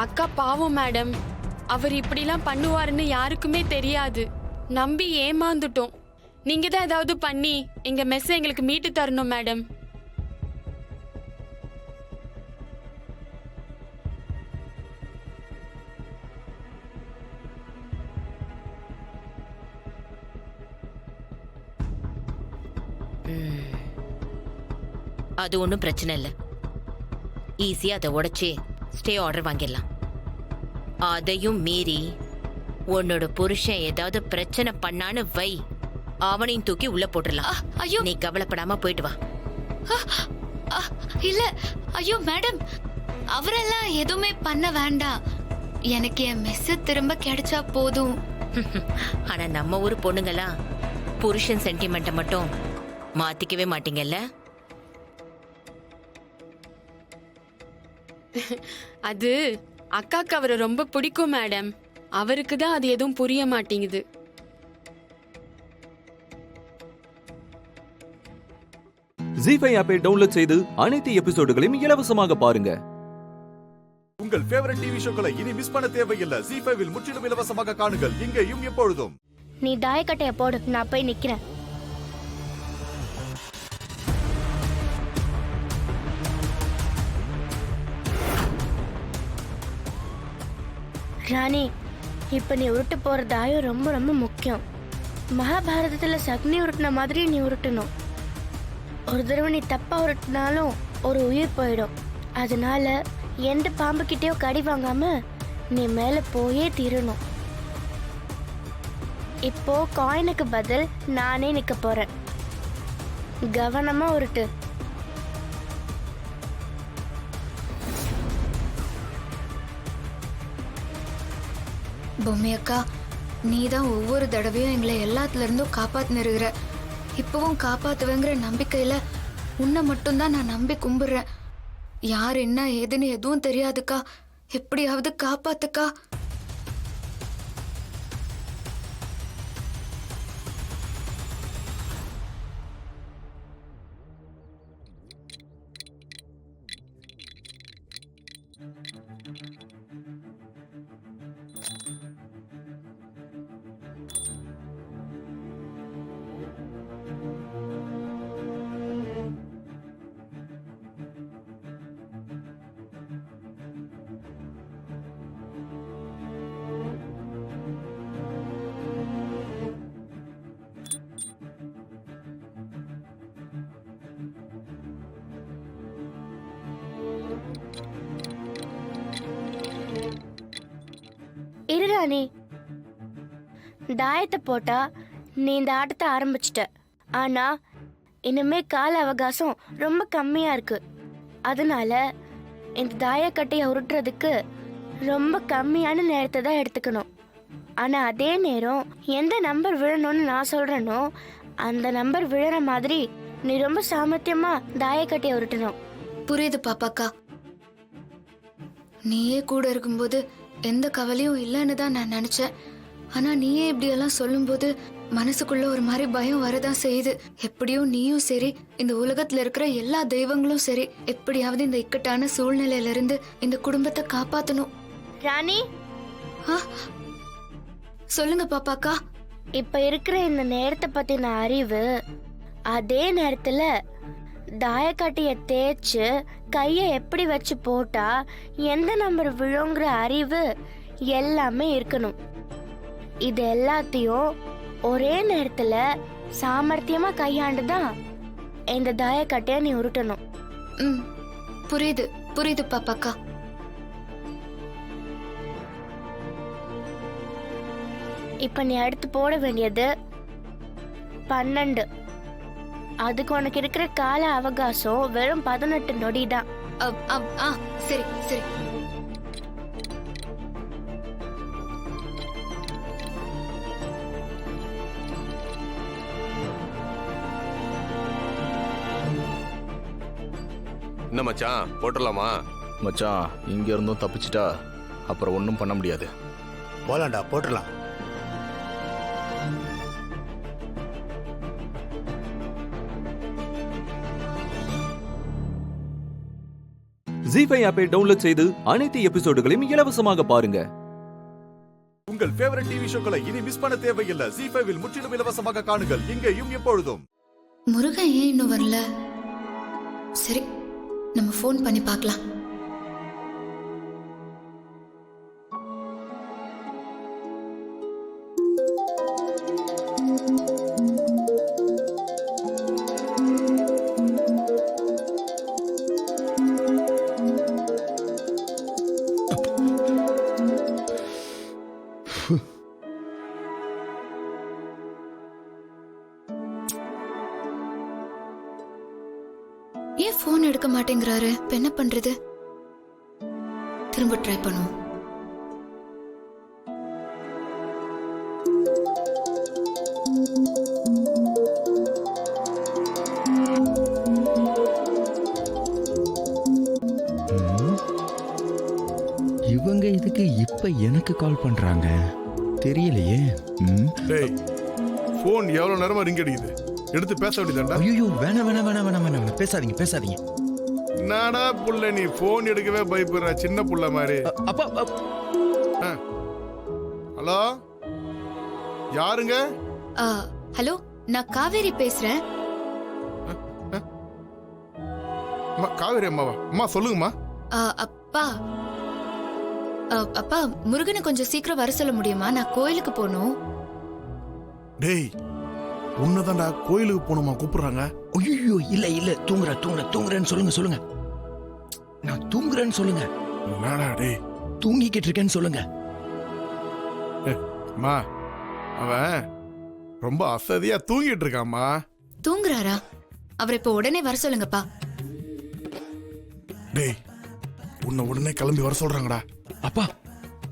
Speaker 18: அக்கா பாவம் மேடம். அவர் இப்படிலாம் பண்ணுவாருன்னு யாருக்குமே தெரியாது. நம்பி ஏமாந்துட்டோம். நீங்க தான் ஏதாவது பண்ணி எங்க மெஸ் எங்களுக்கு மீட்டு தரணும் மேடம்.
Speaker 11: அது ஒன்றும் பிரச்சனை இல்லை. ஈஸியா அதை உடைச்சி ஸ்டே ஆர்டர் வாங்கிடலாம். அதையும் மீறி உன்னோட புருஷன் ஏதாவது பிரச்சனை பண்ணான்னு வை, அவனையும் தூக்கி உள்ள போட்டுடலாம்.
Speaker 7: ஐயோ,
Speaker 11: நீ கவலைப்படாம போயிட்டு வா.
Speaker 7: இல்ல, ஐயோ மேடம், அவரெல்லாம் எதுவுமே பண்ண வேண்டாம். எனக்கு என் மெஸ் திரும்ப கிடைச்சா போதும்.
Speaker 11: ஆனா நம்ம ஊர் பொண்ணுங்களா புருஷன் சென்டிமெண்ட்டை மட்டும் மாத்திக்கவே மாட்டீங்கல்ல?
Speaker 18: அது அக்காக்கு அவரை ரொம்ப பிடிக்கும் மேடம். அவருக்கு தான் அது எதுவும் புரிய மாட்டேங்குது.
Speaker 6: ஜி5 ஆப்பை டவுன்லோட் செய்து அனைத்து எபிசோடுகளையும் இலவசமாக பாருங்க.
Speaker 1: உங்கள் ஃபேவரட் டிவி ஷோக்களை இனி மிஸ் பண்ண தேவையில்லை. ஜி5ல் முற்றிலும் இலவசமாக காணுங்கள் இங்கேயும் எப்பொழுதும்.
Speaker 17: நீ தாயக்கட்டைய போடு, நான் போய் நிக்கிறேன். ராணி, இப்ப நீ உருட்டு போற தாயம் ரொம்ப ரொம்ப முக்கியம். மகாபாரதத்துல சக்னி உருட்டின மாதிரி நீ உருட்டணும். ஒரு தடவை நீ தப்பா உருட்டினாலும் ஒரு உயிர் போயிடும். அதனால எந்த பாம்பு கிட்டயோ கடி வாங்காம நீ மேல போயே தீரணும். இப்போ காயினுக்கு பதில் நானே நிக்க போறேன். கவனமா உருட்டு.
Speaker 7: பொம்மையக்கா, நீ தான் ஒவ்வொரு தடவையும் எங்களை எல்லாத்துல இருந்தும் காப்பாத்தினிருக்கிற. இப்பவும் காப்பாத்துவேங்கிற நம்பிக்கையில உன்னை மட்டும்தான் நான் நம்பி கும்பிடுறேன். யார் என்ன ஏதுன்னு எதுவும் தெரியாதுக்கா. எப்படியாவது காப்பாத்துக்கா.
Speaker 17: இருராணி, தாயத்தை போட்டா நீ இந்த ஆட்டத்தை ஆரம்பிச்சிட்ட. ஆனா இனிமே கால அவகாசம் ரொம்ப கம்மியா இருக்கு. அதனால இந்த தாயக்கட்டையை உருட்டுறதுக்கு ரொம்ப கம்மியான நேரத்தை தான் எடுத்துக்கணும். ஆனா அதே நேரம் எந்த நம்பர் விழணும்னு நான் சொல்றேனோ அந்த நம்பர் விழற மாதிரி நீ ரொம்ப சாமர்த்தியமா தாயக்கட்டையை உருட்டணும்.
Speaker 7: புரியுது பாப்பாக்கா. நீயே கூட இருக்கும்போது எந்த கவலையும் இல்லைன்னு தான் நான் நினைச்சேன். ஆனா நீயே இப்படியெல்லாம் சொல்லும்போது மனசுக்குள்ள ஒரு மாதிரி பயம் வரதான் செய்யுது. எப்படியும் நீயும் சரி, இந்த உலகத்துல இருக்கிற எல்லா தெய்வங்களும் சரி, எப்படியாவது இந்த இக்கட்டான சூழ்நிலையில இருந்து இந்த குடும்பத்தை காப்பாத்தணும்.
Speaker 17: ராணி,
Speaker 7: சொல்லுங்க பாப்பாக்கா.
Speaker 17: இப்ப இருக்கிற இந்த நேரத்தை பத்தின அறிவு, அதே நேரத்துல தாயக்கட்டைய தேய்ச்சு கைய எப்படி வச்சு போட்டா எந்த நம்பர் விழுங்கிற அறிவு எல்லாமே இருக்கணும். இது எல்லாத்தையும் ஒரே நேரத்துல சாமர்த்தியமா கையாண்டுதான் இந்த தாயக்கட்டைய நீ உருட்டணும்.
Speaker 7: புரியுது புரியுது பாப்பாக்கா.
Speaker 17: இப்ப நீ அடுத்து போட வேண்டியது 12. அதுக்கு உனக்கு இருக்கிற கால அவகாசம் வெறும் 18 நொடி தான்.
Speaker 7: சரி சரி.
Speaker 13: என்ன மச்சான், போட்டுடலாமா?
Speaker 19: மச்சான், இங்க இருந்தும் தப்பிச்சிட்டா அப்புறம் ஒன்றும் பண்ண முடியாது.
Speaker 23: போலாண்டா, போட்டுடலாம்.
Speaker 6: ஜி5 ஆப்பை டவுன்லோட் செய்து அனைத்து எபிசோடுகளையும் இலவசமாக பாருங்க.
Speaker 1: உங்கள் ஃபேவரட் டிவி ஷோக்களை இனி மிஸ் பண்ண தேவையில்லை. ஜி5 இல் முற்றிலும் இலவசமாக காணுங்கள், இங்கேயும் எப்பொழுதும்.
Speaker 7: முருகன் ஏன் இன்னும் வரல? சரி, நம்ம ஃபோன் பண்ணி பார்க்கலாம். ஏன் போன் எடுக்க மாட்டேங்கிறாரு? என்ன பண்றது? திரும்ப ட்ரை பண்ணுவோம்.
Speaker 8: இவங்க இதுக்கு இப்ப எனக்கு கால் பண்றாங்க தெரியலையே.
Speaker 20: டேய், போன் எவ்வளவு நேரமா ரிங் அடிக்குது, எடுத்து பேச வேண்டியதாண்டா.
Speaker 8: ஐயோ, வேணாம் வேணாம் வேணாம் வேணாம் வேணாம், பேசாதீங்க பேசாதீங்க.
Speaker 20: நாடா புள்ள, நீ போன் எடுக்கவே பயப்படுற சின்ன புள்ள மாதிரி.
Speaker 8: அப்பா,
Speaker 20: ஹலோ, யாருங்க?
Speaker 7: ஹலோ, நான் காவேரி பேசுறேன்.
Speaker 20: காவேரி அம்மாவா? அம்மா சொல்லுங்கம்மா.
Speaker 7: அப்பா அப்பா, முருகனை கொஞ்சம் சீக்கிரம் வர சொல்ல முடியுமா? நான் கோயிலுக்கு போகணும்.
Speaker 20: டேய், உன்னதான்டா கோயிலுக்கு போகணுமா கூப்பிடுறாங்க.
Speaker 8: ஐயோ, இல்ல இல்ல, தூங்குறேன்னு சொல்லுங்க சொல்லுங்க. நான் தூங்குறேன்னு சொல்லுங்க.
Speaker 20: என்னடா டேய்,
Speaker 8: தூங்கிக்கிட்டு இருக்கேன்னு சொல்லுங்க.
Speaker 20: அம்மா, அவன் ரொம்ப அசதியா தூங்கிட்டு இருக்காம்மா.
Speaker 7: தூங்குறாரா? அவரை இப்ப உடனே வர சொல்லுங்கப்பா.
Speaker 20: டேய், உன்னை உடனே கிளம்பி வர சொல்றாங்கடா.
Speaker 8: அப்பா,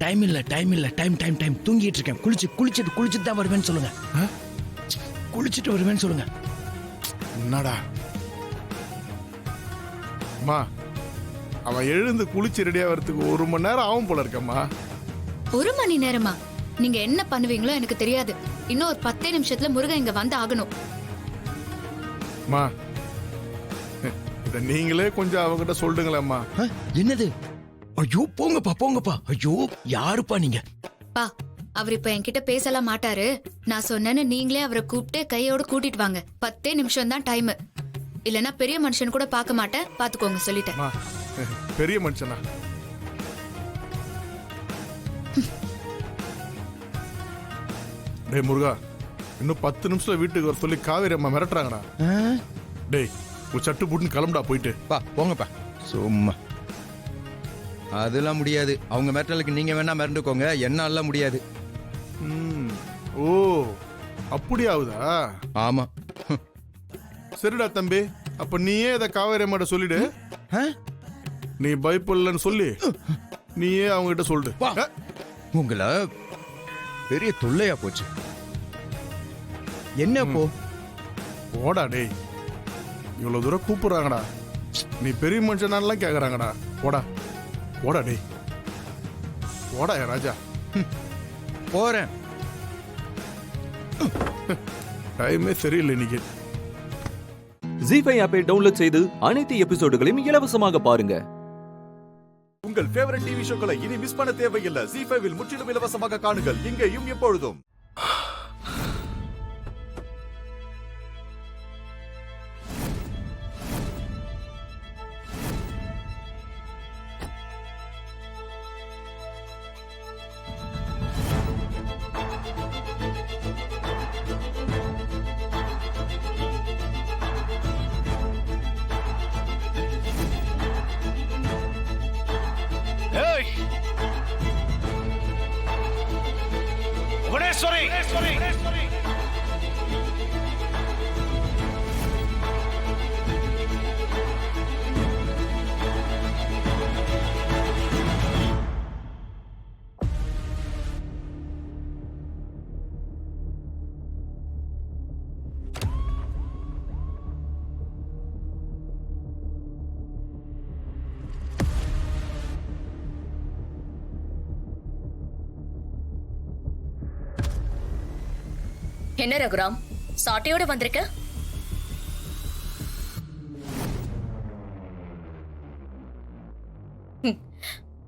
Speaker 8: டைம் இல்ல டைம் இல்ல, டைம் டைம் டைம். தூங்கிட்டு இருக்கேன். குளிச்சிட்டு தான் வருவேன்னு சொல்லுங்க. குளிச்சிட்டு வருவேன்னு சொல்லுங்க.
Speaker 20: என்னடா அம்மா, அவன் எழுந்து குளிச்சு ரெடியா வரதுக்கு 1 மணி நேரம் ஆகும் போல இருக்கம்மா.
Speaker 7: 1 மணி நேரமா? நீங்க என்ன பண்ணுவீங்களோ எனக்கு தெரியாது. இன்னும் ஒரு 10 நிமிஷத்துல முருகன் இங்க வந்து ஆகணும்.
Speaker 20: அம்மா, இத நீங்களே கொஞ்சம் அவங்கிட்ட சொல்லுங்களேம்மா.
Speaker 8: என்னது? ஐயோ போங்கப்பா போங்கப்பா. ஐயோ யாருப்பா நீங்க?
Speaker 7: பா, அவர் இப்ப என்கிட்ட பேசலாம் மாட்டாரு. நான் சொன்னேன்னு நீங்களே அவரை கூப்பிட்டு கையோட கூட்டிட்டு வாங்க. 10 நிமிஷம் தான் டைம். இல்லனா பெரிய மனுஷன் கூட பார்க்க மாட்டேன். பாத்துக்கோங்க, சொல்லிட்டேன்.
Speaker 20: பெரிய மனுஷனா? டேய் முருகா, இன்னும் 10 நிமிஷத்துல வீட்டுக்கு வர சொல்லி காவேரி அம்மா மிரட்டுறாங்கடா. டேய் ஒரு சட்டு புட்டுன்னு கிளம்புடா போயிட்டு.
Speaker 8: பா போங்கப்பா. சும்மா அதெல்லாம் முடியாது. அவங்க மிரட்டலுக்கு நீங்க வேணா மிரண்டுக்கோங்க, என்னால முடியாது.
Speaker 20: ஓ அப்படி ஆகுதா?
Speaker 8: ஆமா.
Speaker 20: சரிடா தம்பி, அப்ப நீயே இதை காவேரி அம்மாட்ட சொல்லிடு. நீ பயப்படலன்னு சொல்லி நீயே அவங்க கிட்ட சொல்லிடு.
Speaker 8: உங்களை பெரிய தொல்லையா போச்சு. என்ன போ
Speaker 20: போடா டேய், இவ்வளவு தூரம் கூப்பிடுறாங்கடா, நீ பெரிய மனுஷனாலாம் கேக்குறாங்கடா. போடா போடா டேய், போடா என் ராஜா.
Speaker 8: போறேன்.
Speaker 20: டைமே சரியில்லை இன்னைக்கு.
Speaker 6: ஜி5 ஆப்பை டவுன்லோட் செய்து அனைத்து எபிசோடுகளையும் இலவசமாக பாருங்க.
Speaker 1: உங்கள் ஃபேவரட் டிவி ஷோக்களை இனி மிஸ் பண்ண தேவையில்லை. ஜி5 முற்றிலும் இலவசமாக காணுங்கள், இங்கேயும் எப்பொழுதும்.
Speaker 21: என்ன ரகுராம், சாட்டையோட வந்திருக்க?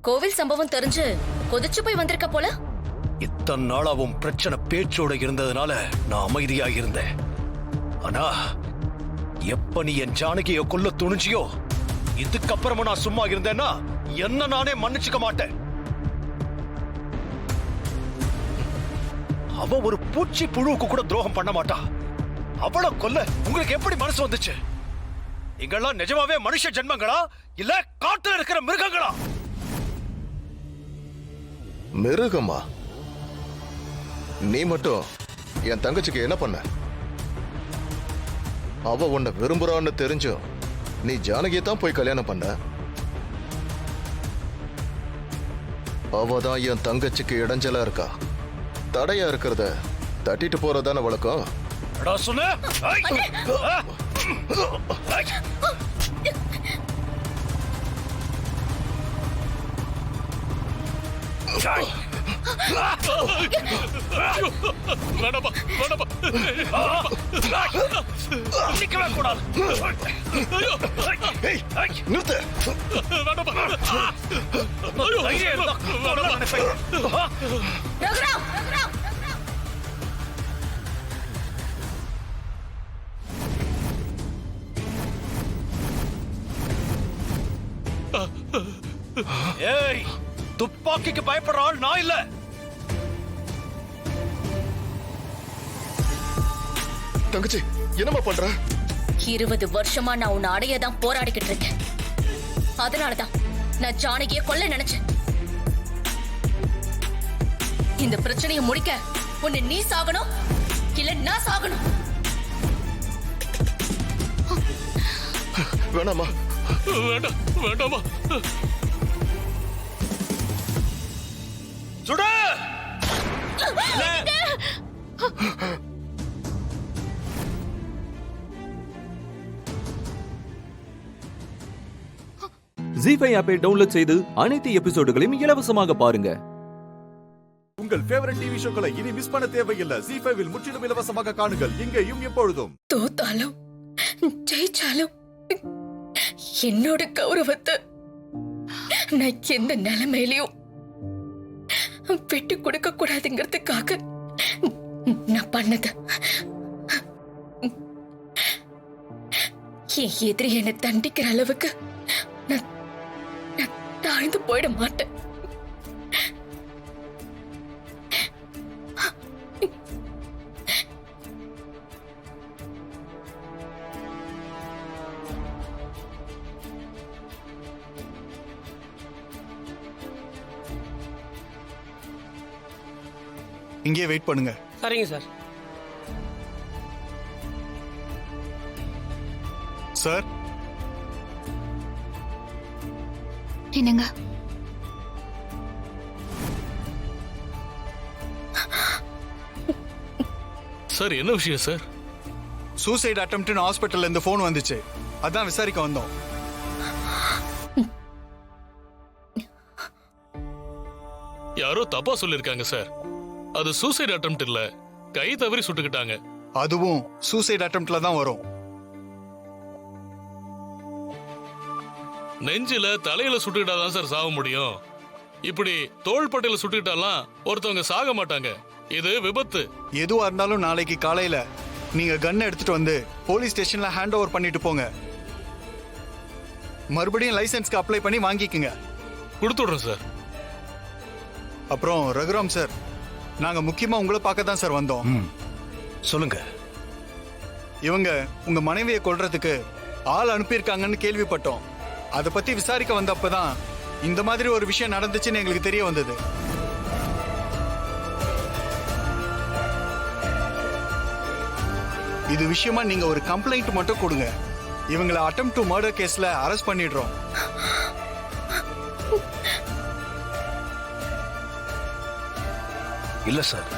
Speaker 21: கோவில் சம்பவம் தெரிஞ்சு கொதிச்சு போய் வந்திருக்க போல.
Speaker 2: இத்தனை நாளாவும் பிரச்சனை பேச்சோட இருந்ததுனால நான் அமைதியாக இருந்தேன். ஆனா எப்ப நீ என் ஜானகியை கொல்ல துணிஞ்சியோ, இதுக்கப்புறமா நான் சும்மா இருந்தேன்னா என்ன நானே மன்னிச்சுக்க மாட்டேன். அவ ஒரு பூச்சி புழுவுக்கு கூட துரோகம் பண்ண மாட்டா. அவளை கொல்ல உங்களுக்கு எப்படி மனசு வந்துச்சு? நீங்கெல்லாம் நிஜமாவே மனுஷ ஜென்மங்களா இல்ல காட்டுல இருக்கிற மிருகங்களா?
Speaker 13: மிருகமா? நீ மட்டும் என் தங்கச்சிக்கு என்ன பண்ண? அவ உன்னை விரும்புறான்னு தெரிஞ்சும் நீ ஜானகியை தான் போய் கல்யாணம் பண்ண. அவதான் என் தங்கச்சிக்கு இடைஞ்சலா இருக்கா. தடையா இருக்கிறத தட்டிட்டு போறதான வழக்கம்.
Speaker 2: நிறுத்து. ஏய், துப்பாக்கிக்கு பயப்படுற ஆள் நான் இல்ல.
Speaker 13: தங்கச்சி என்னமா பண்ற?
Speaker 21: 20 வருஷமா நான் உன்னை அடையதான் போராடிக்கிட்டு இருக்கேன். அதனாலதான் நான் ஜானகியை கொல்ல நினைச்சேன். இந்த பிரச்சனையை முடிக்க உன்னை நீ சாகணும் இல்ல நான் சாகணும்.
Speaker 13: வேணாமா?
Speaker 2: வேண்டாமா? சுடு!
Speaker 6: ஜி5 ஆப்பை டவுன்லோட் செய்து அனைத்து எபிசோடுகளையும் இலவசமாக பாருங்க.
Speaker 1: உங்கள் ஃபேவரட் டிவி ஷோக்களை இனி மிஸ் பண்ண தேவையில்லை. ஜி5 இல் முற்றிலும் இலவசமாக காணுங்கள் இங்கேயும் எப்பொழுதும்.
Speaker 21: தோத்தாலும் ஜெயிச்சாலும் என்னோட கௌரவத்தை நான் எந்த நிலைமையிலையும் விட்டு கொடுக்க கூடாதுங்கிறதுக்காக நான் பண்ணது. என் எதிரி என்னை தண்டிக்கிற அளவுக்கு நான் தாழ்ந்து போயிட மாட்டேன்.
Speaker 3: இங்கே வெயிட் பண்ணுங்க.
Speaker 16: சரிங்க சார்.
Speaker 3: சார்
Speaker 7: என்னங்க?
Speaker 3: சார் என்ன விஷயம் சார்? சூசைட் அட்டெம்ப்ட்னு ஹாஸ்பிட்டல்ல இருந்து ஃபோன் வந்துச்சு. அதான் விசாரிக்க வந்தோம்.
Speaker 10: யாரோ தப்பா சொல்லிருக்காங்க சார். அது சூசைட் அட்டெம்ப்ட் இல்ல, கை தவறி சுட்டுக்கிட்டாங்க.
Speaker 3: அதுவும் சூசைட் அட்டெம்ப்ட்ல தான் வரும்.
Speaker 10: நெஞ்சில தலையில சுட்டுக்கிட்டாதான் சார் சாக முடியும். இப்படி தோள்பட்டையில சுட்டுக்கிட்டாலாம் ஒருத்தவங்க சாக மாட்டாங்க. இது விபத்து.
Speaker 3: எதுவா இருந்தாலும் நாளைக்கு காலையில நீங்க கன் எடுத்துட்டு வந்து போலீஸ் ஸ்டேஷன்ல ஹேண்ட் ஓவர் பண்ணிட்டு போங்க. மறுபடியும் லைசென்ஸ்க்கு அப்ளை பண்ணி வாங்கிக்கங்க.
Speaker 10: கொடுத்துடுறோம் சார்.
Speaker 3: அப்புறம் ரகுராம் சார், நாங்க முக்கியமா உங்களை பார்க்க தான் சார் வந்தோம்.
Speaker 2: சொல்லுங்க.
Speaker 3: இவங்க உங்க மனைவியை கொல்றதுக்கு ஆள் அனுப்பியிருக்காங்கன்னு கேள்விப்பட்டோம். அதை பத்தி விசாரிக்க வந்தப்பதான் இந்த மாதிரி ஒரு விஷயம் நடந்துச்சுன்னு எங்களுக்கு தெரிய வந்தது. இது விஷயமா நீங்க ஒரு கம்ப்ளைண்ட் மட்டும் கொடுங்க. இவங்களை அட்டெம்ப்ட் டு மர்டர் கேஸ்ல அரெஸ்ட் பண்ணிடுறோம்.
Speaker 2: இல்ல சார்,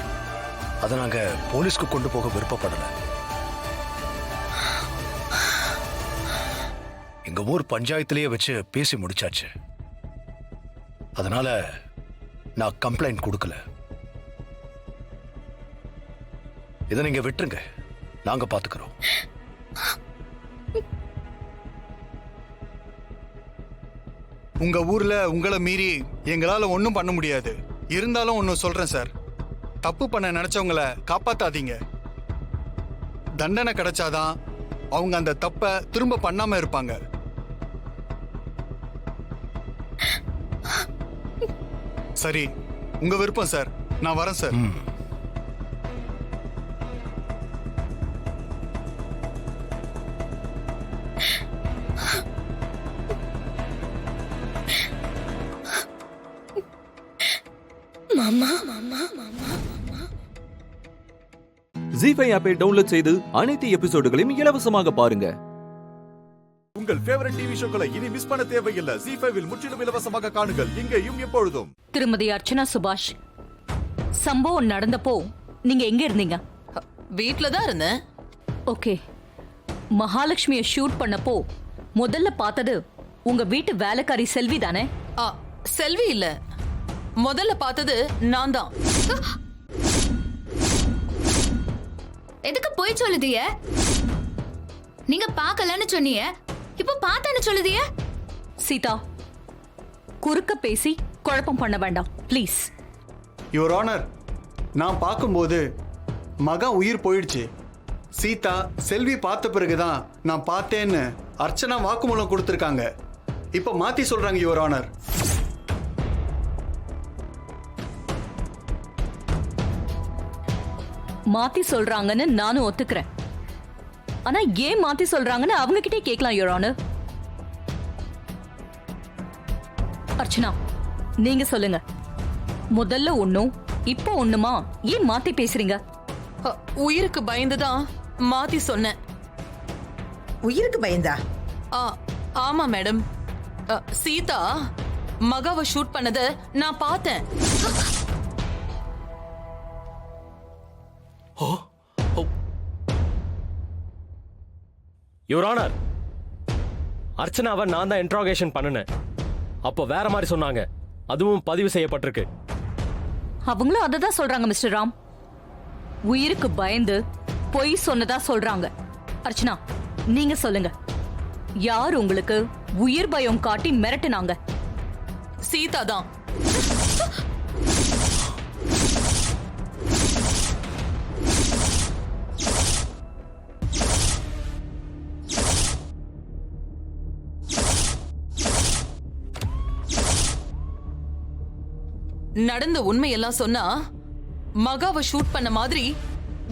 Speaker 2: அதை நாங்க போலீஸ்க்கு கொண்டு போக விருப்பப்படல. எங்க ஊர் பஞ்சாயத்திலேயே வச்சு பேசி முடிச்சாச்சு. அதனால நான் கம்ப்ளைண்ட் கொடுக்கல. இதை நீங்க விட்டுருங்க, நாங்க பாத்துக்கிறோம்.
Speaker 3: உங்க ஊர்ல உங்களை மீறி எங்களால ஒன்னும் பண்ண முடியாது. இருந்தாலும் ஒன்னு சொல்றேன் சார், தப்பு பண்ண நினைச்சவங்களை காப்பாத்தாதீங்க. தண்டனை கிடைச்சாதான் அவங்க அந்த தப்பை திரும்ப பண்ணாம இருப்பாங்க. சரி, உங்க விருப்பம் சார். நான் வரேன் சார்.
Speaker 21: மாமா
Speaker 6: ஜி5 ஆப்பை டவுன்லோட் செய்து அனைத்து எபிசோடுகளையும் இலவசமாக பாருங்க.
Speaker 1: உங்கள் ஃபேவரட் டிவி ஷோக்களை இனி மிஸ் பண்ண தேவையில்லை. ஜி5 இல் முற்றிலும் இலவசமாக காணுங்கள் இங்கேயும் எப்பொழுதும்.
Speaker 22: திருமதி அர்ச்சனா சுபாஷ், சம்பவம் நடந்தப்போ நீங்க எங்க இருந்தீங்க?
Speaker 24: வீட்ல தான் இருந்தேன்.
Speaker 22: ஓகே. மகாலட்சுமியை ஷூட் பண்ணப்போ முதல்ல பார்த்தது உங்க வீட்டு வேலைக்காரி செல்வி தானே?
Speaker 24: செல்வி இல்ல, முதல்ல பார்த்தது நான் தான்.
Speaker 7: எதுக்கு போய் சொல்லுதிய? நீங்க பார்க்கலன்னு சொன்னீங்க, இப்போ பார்த்தேன்னு சொல்லுதிய?
Speaker 22: சீதா, குறுக்க பேசி குழப்பம் பண்ண வேண்டாம் ப்ளீஸ்.
Speaker 3: யுவர் ஆனர், நான் பார்க்கும்போது மகன் உயிர் போயிடுச்சு. சீதா செல்வி பார்த்த பிறகுதான் நான் பார்த்தேன்னு அர்ச்சனா வாக்குமூலம் கொடுத்திருக்காங்க. இப்ப மாத்தி சொல்றாங்க யுவர் ஆனர்.
Speaker 22: மாத்தி சொல்றாங்கன்னு நானும் ஒத்துக்கிறேன். ஆனா ஏன் மாத்தி சொல்றாங்கன்னு அவங்க கிட்டே கேட்கலாம் யுவர் ஆனர். அர்ச்சனா, நீங்க சொல்லுங்க. முதல்ல ஒண்ணும் இப்போ ஒண்ணுமா ஏன் மாத்தி பேசுறீங்க?
Speaker 24: உயிருக்கு பயந்துதான் மாத்தி சொன்னேன்.
Speaker 25: உயிருக்கு பயந்தா?
Speaker 24: ஆமா மேடம். சீதா மகாவை ஷூட் பண்ணத நான் பார்த்தேன்.
Speaker 26: யுவர் ஆனர், அர்ச்சனாவை நான் தான் இன்ட்ராகேஷன் பண்ணினேன்.
Speaker 4: அப்போ வேற மாதிரி சொன்னாங்க. அதுவும் பதிவு செய்யப்பட்டிருக்கு.
Speaker 22: அவங்களும் அதை தான் சொல்றாங்க மிஸ்டர் ராம். உயிருக்கு பயந்து பொய் சொன்னதா சொல்றாங்க. அர்ச்சனா, நீங்க சொல்லுங்க, யார் உங்களுக்கு உயிர் பயம் காட்டி மிரட்டுனாங்க?
Speaker 24: சீதா தான். நடந்த உண்மையெல்லாம் சொன்னா மகாவை ஷூட் பண்ண மாதிரி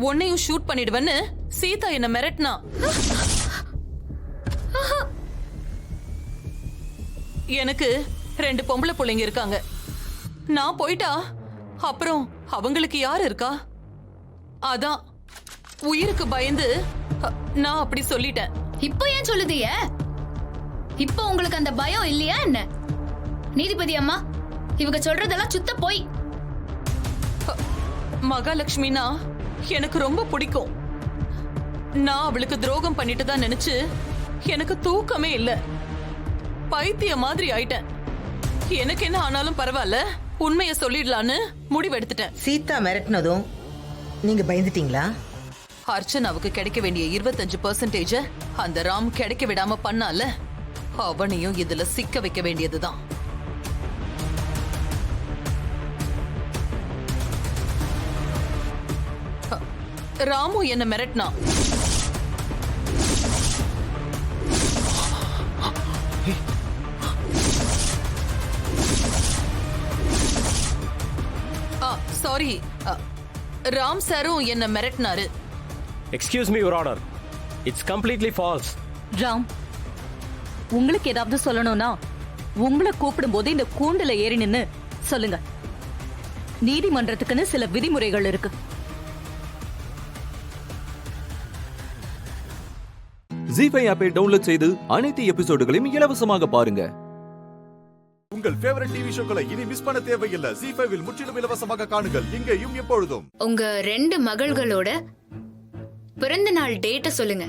Speaker 24: உன்னையும் ஷூட் பண்ணிடுவேன்னு சீதா என்ன மிரட்டினா. எனக்கு 2 பொம்பளை பிள்ளைங்க இருக்காங்க. நான் போயிட்டா அப்புறம் அவங்களுக்கு யார் இருக்கா? அதான் உயிருக்கு பயந்து நான் அப்படி சொல்லிட்டேன்.
Speaker 7: இப்போ ஏன் சொல்லுதீங்க? இப்போ உங்களுக்கு அந்த பயம் இல்லையா என்ன? நீதிபதி அம்மா, இவங்க சொல்றதெல்லாம் சுத்த போய்.
Speaker 24: மகாலட்சுமினா எனக்கு ரொம்ப பிடிக்கும். நான் அவளுக்கு துரோகம் பண்ணிட்டு தான் நினைச்சு எனக்கு தூக்கமே இல்ல. பைத்திய மாதிரி ஆயிட்டேன். எனக்கு என்ன ஆனாலும் பரவாயில்ல, உண்மையை சொல்லிடலான்னு முடிவெடுத்துட்டேன்.
Speaker 25: சீதா மிரட்டினதும் நீங்க பயந்துட்டீங்களா?
Speaker 24: அர்ச்சனாவுக்கு கிடைக்க வேண்டிய 25% அந்த ராம் கிடைக்க விடாம பண்ணால, அவனையும் இதுல சிக்க வைக்க வேண்டியதுதான். ராமு என்ன மிரட்டினா. சாரி, ராம் சாரும் என்ன மிரட்டினாரு.
Speaker 4: Excuse me your honour, it's completely false.
Speaker 22: Ram, உங்களுக்கு ஏதாவது சொல்லணும்னா உங்களை கூப்பிடும் போது இந்த கூண்டுல ஏறி நின்னு சொல்லுங்க. நீதிமன்றத்துக்குன்னு சில விதிமுறைகள் இருக்கு.
Speaker 6: ஜி5 ஆப்பை டவுன்லோட் செய்து அனைத்து எபிசோடுகளையும் இலவசமாக பாருங்க.
Speaker 1: உங்கள் ஃபேவரட் டிவி ஷோக்களை இனி மிஸ் பண்ண தேவையில்லை. ஜி5 முற்றிலும் இலவசமாக காணுங்கள், இங்கேயும் எப்பொழுதும்.
Speaker 7: உங்க 2 மகள்களோட பிறந்த நாள் டேட்ட சொல்லுங்க.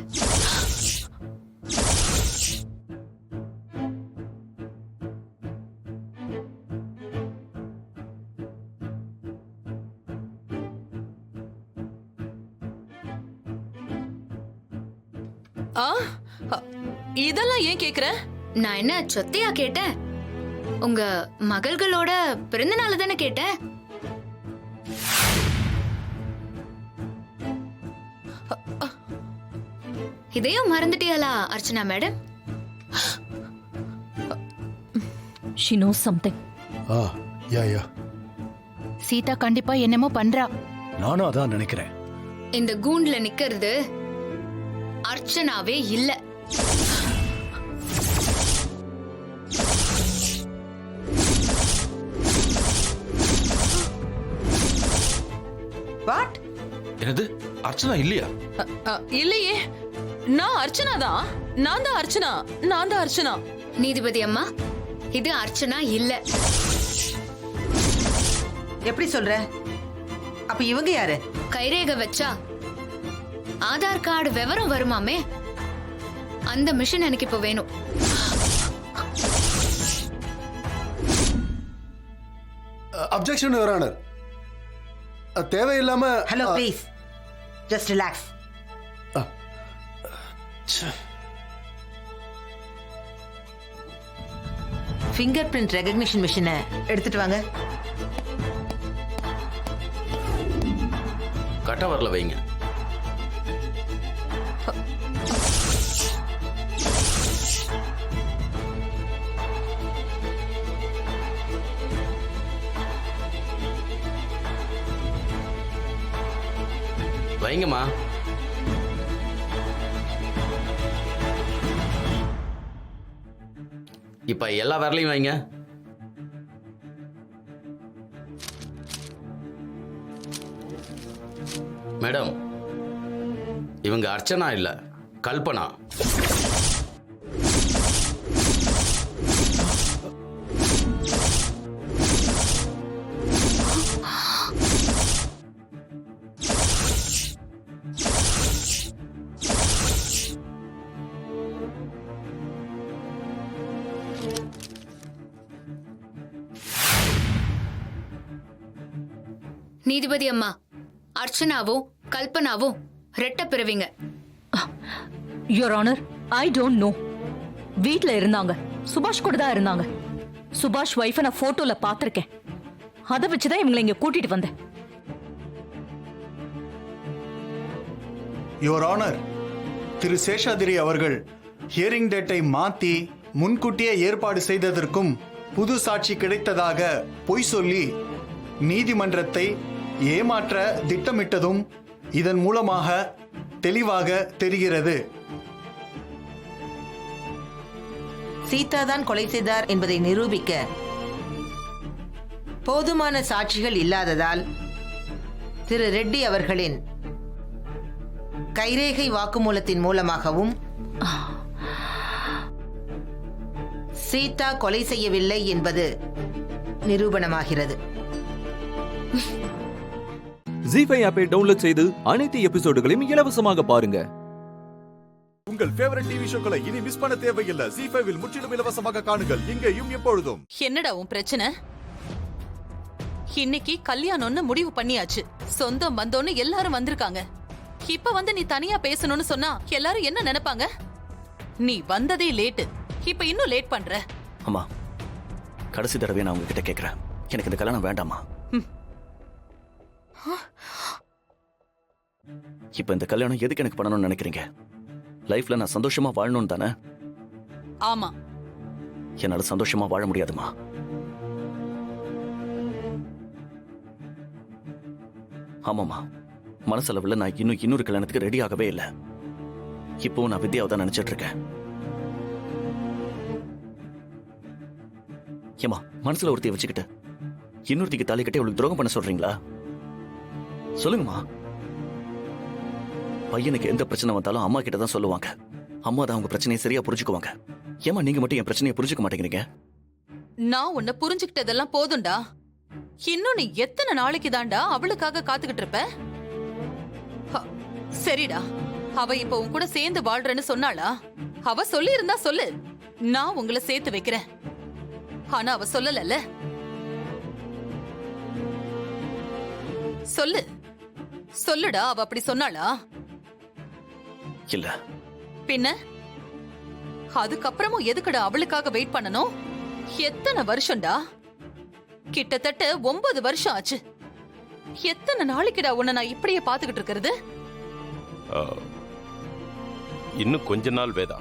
Speaker 24: இதெல்லாம் ஏன் கேக்குற?
Speaker 7: நான் என்ன சொத்தையா கேட்டேன்? உங்க மகள்களோட பிறந்த நாள் தானே கேட்டேன். இதையும் மறந்துட்டியாளா Archana madam?
Speaker 22: She knows something.
Speaker 20: Yeah
Speaker 7: Seetha கண்டிப்பா என்னமோ பண்றா.
Speaker 2: நானும் அதான் நினைக்கிறேன்.
Speaker 7: இந்த கூண்டுல நிக்கிறது அர்ச்சனாவே இல்ல.
Speaker 25: வாட்?
Speaker 5: என்னது? அர்ச்சனா இல்லையா?
Speaker 24: இல்லையே, நான் அர்ச்சனா தான். நான் தான் அர்ச்சனா. நான் தான் அர்ச்சனா.
Speaker 7: நீதிபதி அம்மா, இது அர்ச்சனா இல்ல.
Speaker 25: எப்படி சொல்ற? அப்ப இவங்க யாரு?
Speaker 7: கைரேகை வச்சா ஆதார் கார்டு விவரம் வருமாமே, அந்த மிஷின் எனக்கு இப்ப வேணும்.
Speaker 20: Objection your honour. தேவையில்லாம.
Speaker 25: Hello please, just relax. Finger print recognition மிஷினை எடுத்துட்டு வாங்க.
Speaker 5: கட்ட வரல வைங்க. வைங்கம்மா. இப்ப எல்லா வரலையும் வைங்க. மேடம், இவங்க அர்ச்சனா இல்ல, கல்பனா.
Speaker 7: நீதிபதி அம்மா, அர்ச்சனாவும் கல்பனாவும் ரெட்ட பிறவிங்க.
Speaker 22: Your honour, I don't know. வீட்ல இருந்தாங்க, சுபாஷ் கூட தான் இருந்தாங்க. சுபாஷ் வைஃபை நான் போட்டோல பாத்திருக்கேன். அதை வச்சுதான் இவங்களை இங்க கூட்டிட்டு வந்தேன்.
Speaker 3: யுவர் ஆனர், திரு சேஷாதிரி அவர்கள் ஹியரிங் டேட்டை மாத்தி முன்கூட்டியே ஏற்பாடு செய்ததற்கும் புது சாட்சி கிடைத்ததாக பொய் சொல்லி நீதிமன்றத்தை ஏமாற்ற திட்டமிட்டதும் இதன் மூலமாக தெளிவாக தெரிகிறது.
Speaker 25: சீதா தான் கொலை செய்தார் என்பதை நிரூபிக்க போதுமான சாட்சிகள் இல்லாததால் திரு ரெட்டி அவர்களின் கைரேகை வாக்குமூலத்தின் மூலமாகவும் சீதா கொலை செய்யவில்லை என்பது நிரூபணமாகிறது.
Speaker 6: ஜி5 ஆப்பை டவுன்லோட் செய்து அனைத்து எபிசோடுகளையும் இலவசமாக பாருங்க.
Speaker 1: உங்கள் ஃபேவரட் டிவி ஷோக்களை இனி மிஸ் பண்ண தேவையில்லை. ஜி5 முற்றிலும் இலவசமாக காணுங்கள், இங்கேயும் எப்பொழுதும்.
Speaker 24: என்னடா உன் பிரச்சனை? இன்னைக்கு கல்யாணம்னு முடிவு பண்ணியாச்சு. சொந்தம் பந்தோன்னு எல்லாரும் வந்திருக்காங்க. இப்ப வந்து நீ தனியா பேசணும்னு சொன்னா எல்லாரும் என்ன நினைப்பாங்க? நீ வந்ததே லேட்டு, இப்ப இன்னும் லேட் பண்ற.
Speaker 9: அம்மா, கடைசி தடவை நான் உங்ககிட்ட கேட்கிறேன், எனக்கு இந்த கல்யாணம் வேண்டாமா? இப்ப இந்த கல்யாணம் எதுக்கு எனக்கு பண்ணணும்னு நினைக்கிறீங்க? லைஃப்ல நான் சந்தோஷமா வாழணும் தானே?
Speaker 24: ஆமா.
Speaker 9: என்னால சந்தோஷமா வாழ முடியாதுமா. ஆமாமா, மனசளவுல நான் இன்னொரு கல்யாணத்துக்கு ரெடி ஆகவே இல்லை. இப்போ நான் வித்யாவை தான் நினைச்சிட்டு இருக்கேன். ஏமா, மனசுல ஒருத்தைய வச்சுக்கிட்டு இன்னொருத்திக்கு தாலி கட்டி அவளுக்கு துரோகம் பண்ண சொல்றீங்களா? சொல்லுங்கம்மா. பையனுக்கு எந்த பிரச்சனை வந்தாலும் அம்மா கிட்ட தான் சொல்லுவாங்க. அம்மா தான் அவங்க பிரச்சனையை சரியா புரிஞ்சுக்குவாங்க. ஏமா நீங்க மட்டும் என் பிரச்சனையை புரிஞ்சுக்க மாட்டேங்கிறீங்க?
Speaker 24: நான் உன்னை புரிஞ்சுக்கிட்டதெல்லாம் போதும்டா. இன்னும் நீ எத்தனை நாளைக்கு தாண்டா அவளுக்காக காத்துக்கிட்டு இருப்ப? சரிடா, அவ இப்ப உன் கூட சேர்ந்து வாழ்றேன்னு சொன்னாளா? அவ சொல்லி இருந்தா சொல்லு, நான் உங்களை சேர்த்து வைக்கிறேன். ஆனா அவ சொல்லல. சொல்லு சொல்லுடா, அவ அப்படி சொன்னாளா?
Speaker 9: இல்ல.
Speaker 24: பின்ன அதுக்கப்புறமும் எதுக்குடா அவளுக்காக வெயிட் பண்ணணும்? எத்தனை வருஷம்டா? கிட்டத்தட்ட 9 வருஷம் ஆச்சு. எத்தனை நாளைக்குடா உன்னை நான் இப்படியே பாத்துக்கிட்டு இருக்கிறது?
Speaker 11: இன்னும் கொஞ்ச நாள் வேதா,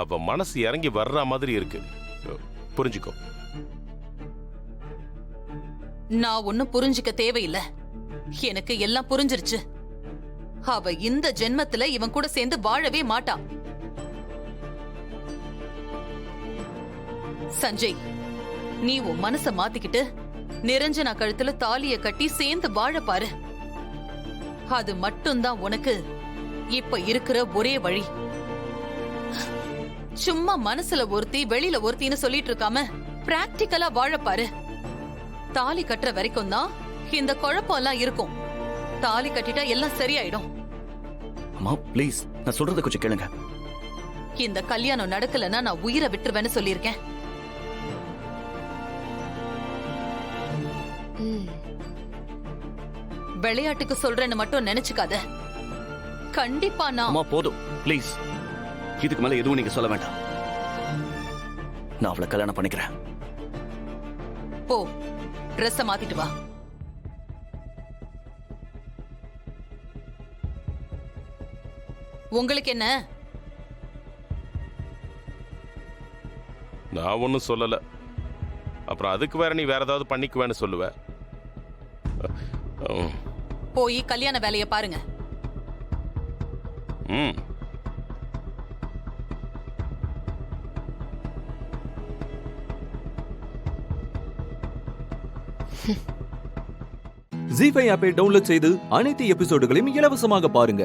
Speaker 11: அவ மனசு இறங்கி வர்ற மாதிரி இருக்கு, புரிஞ்சுக்கோ.
Speaker 24: நான் ஒன்னும் புரிஞ்சுக்க தேவையில்லை, எனக்கு எல்லாம் புரிஞ்சிருச்சு. அவ இந்த ஜென்மத்துல இவன் கூட சேர்ந்து வாழவே மாட்டான். சஞ்சய், நீ உன் மனச மாத்திக்கிட்டு நிரஞ்சனா கழுத்துல தாலிய கட்டி சேர்ந்து வாழ பாரு. அது மட்டும்தான் உனக்கு இப்ப இருக்கிற ஒரே வழி. சும்மா மனசுல ஒருத்தி வெளியில ஒருத்தின்னு சொல்லிட்டு இருக்காம பிராக்டிக்கலா வாழ பாரு. தாலி கட்டுற வரைக்கும் தான் இந்த குழப்பம் எல்லாம் இருக்கும். தாலி கட்டிட்டா எல்லாம் சரியாயிடும்.
Speaker 9: அம்மா ப்ளீஸ், நான் சொல்றத கொஞ்சம் கேளுங்க.
Speaker 24: இந்த கல்யாணம் நடக்கலன்னா நான் உயிரை விட்டுருவேன்னு சொல்லியிருக்கேன். விளையாட்டுக்கு சொல்றேன்னு மட்டும் நினைச்சுக்காத. கண்டிப்பா நான்.
Speaker 9: அம்மா போதும் ப்ளீஸ், இதுக்கு மேல எதுவும் நீங்க சொல்ல வேண்டாம். நான் அவளை கல்யாணம் பண்ணிக்கிறேன்.
Speaker 24: போ, ட்ரெஸ்ஸ மாத்திட்டு வா. உங்களுக்கு என்ன?
Speaker 11: நான் ஒன்னும் சொல்லல. அப்புறம் அதுக்கு வேற நீ வேற ஏதாவது பண்ணிக்குவேன்னு சொல்லுவ.
Speaker 24: போய் கல்யாண வேலையை பாருங்க.
Speaker 6: ஜி5 ஆப்பை டவுன்லோட் செய்து அனைத்து எபிசோடுகளையும் இலவசமாக பாருங்க.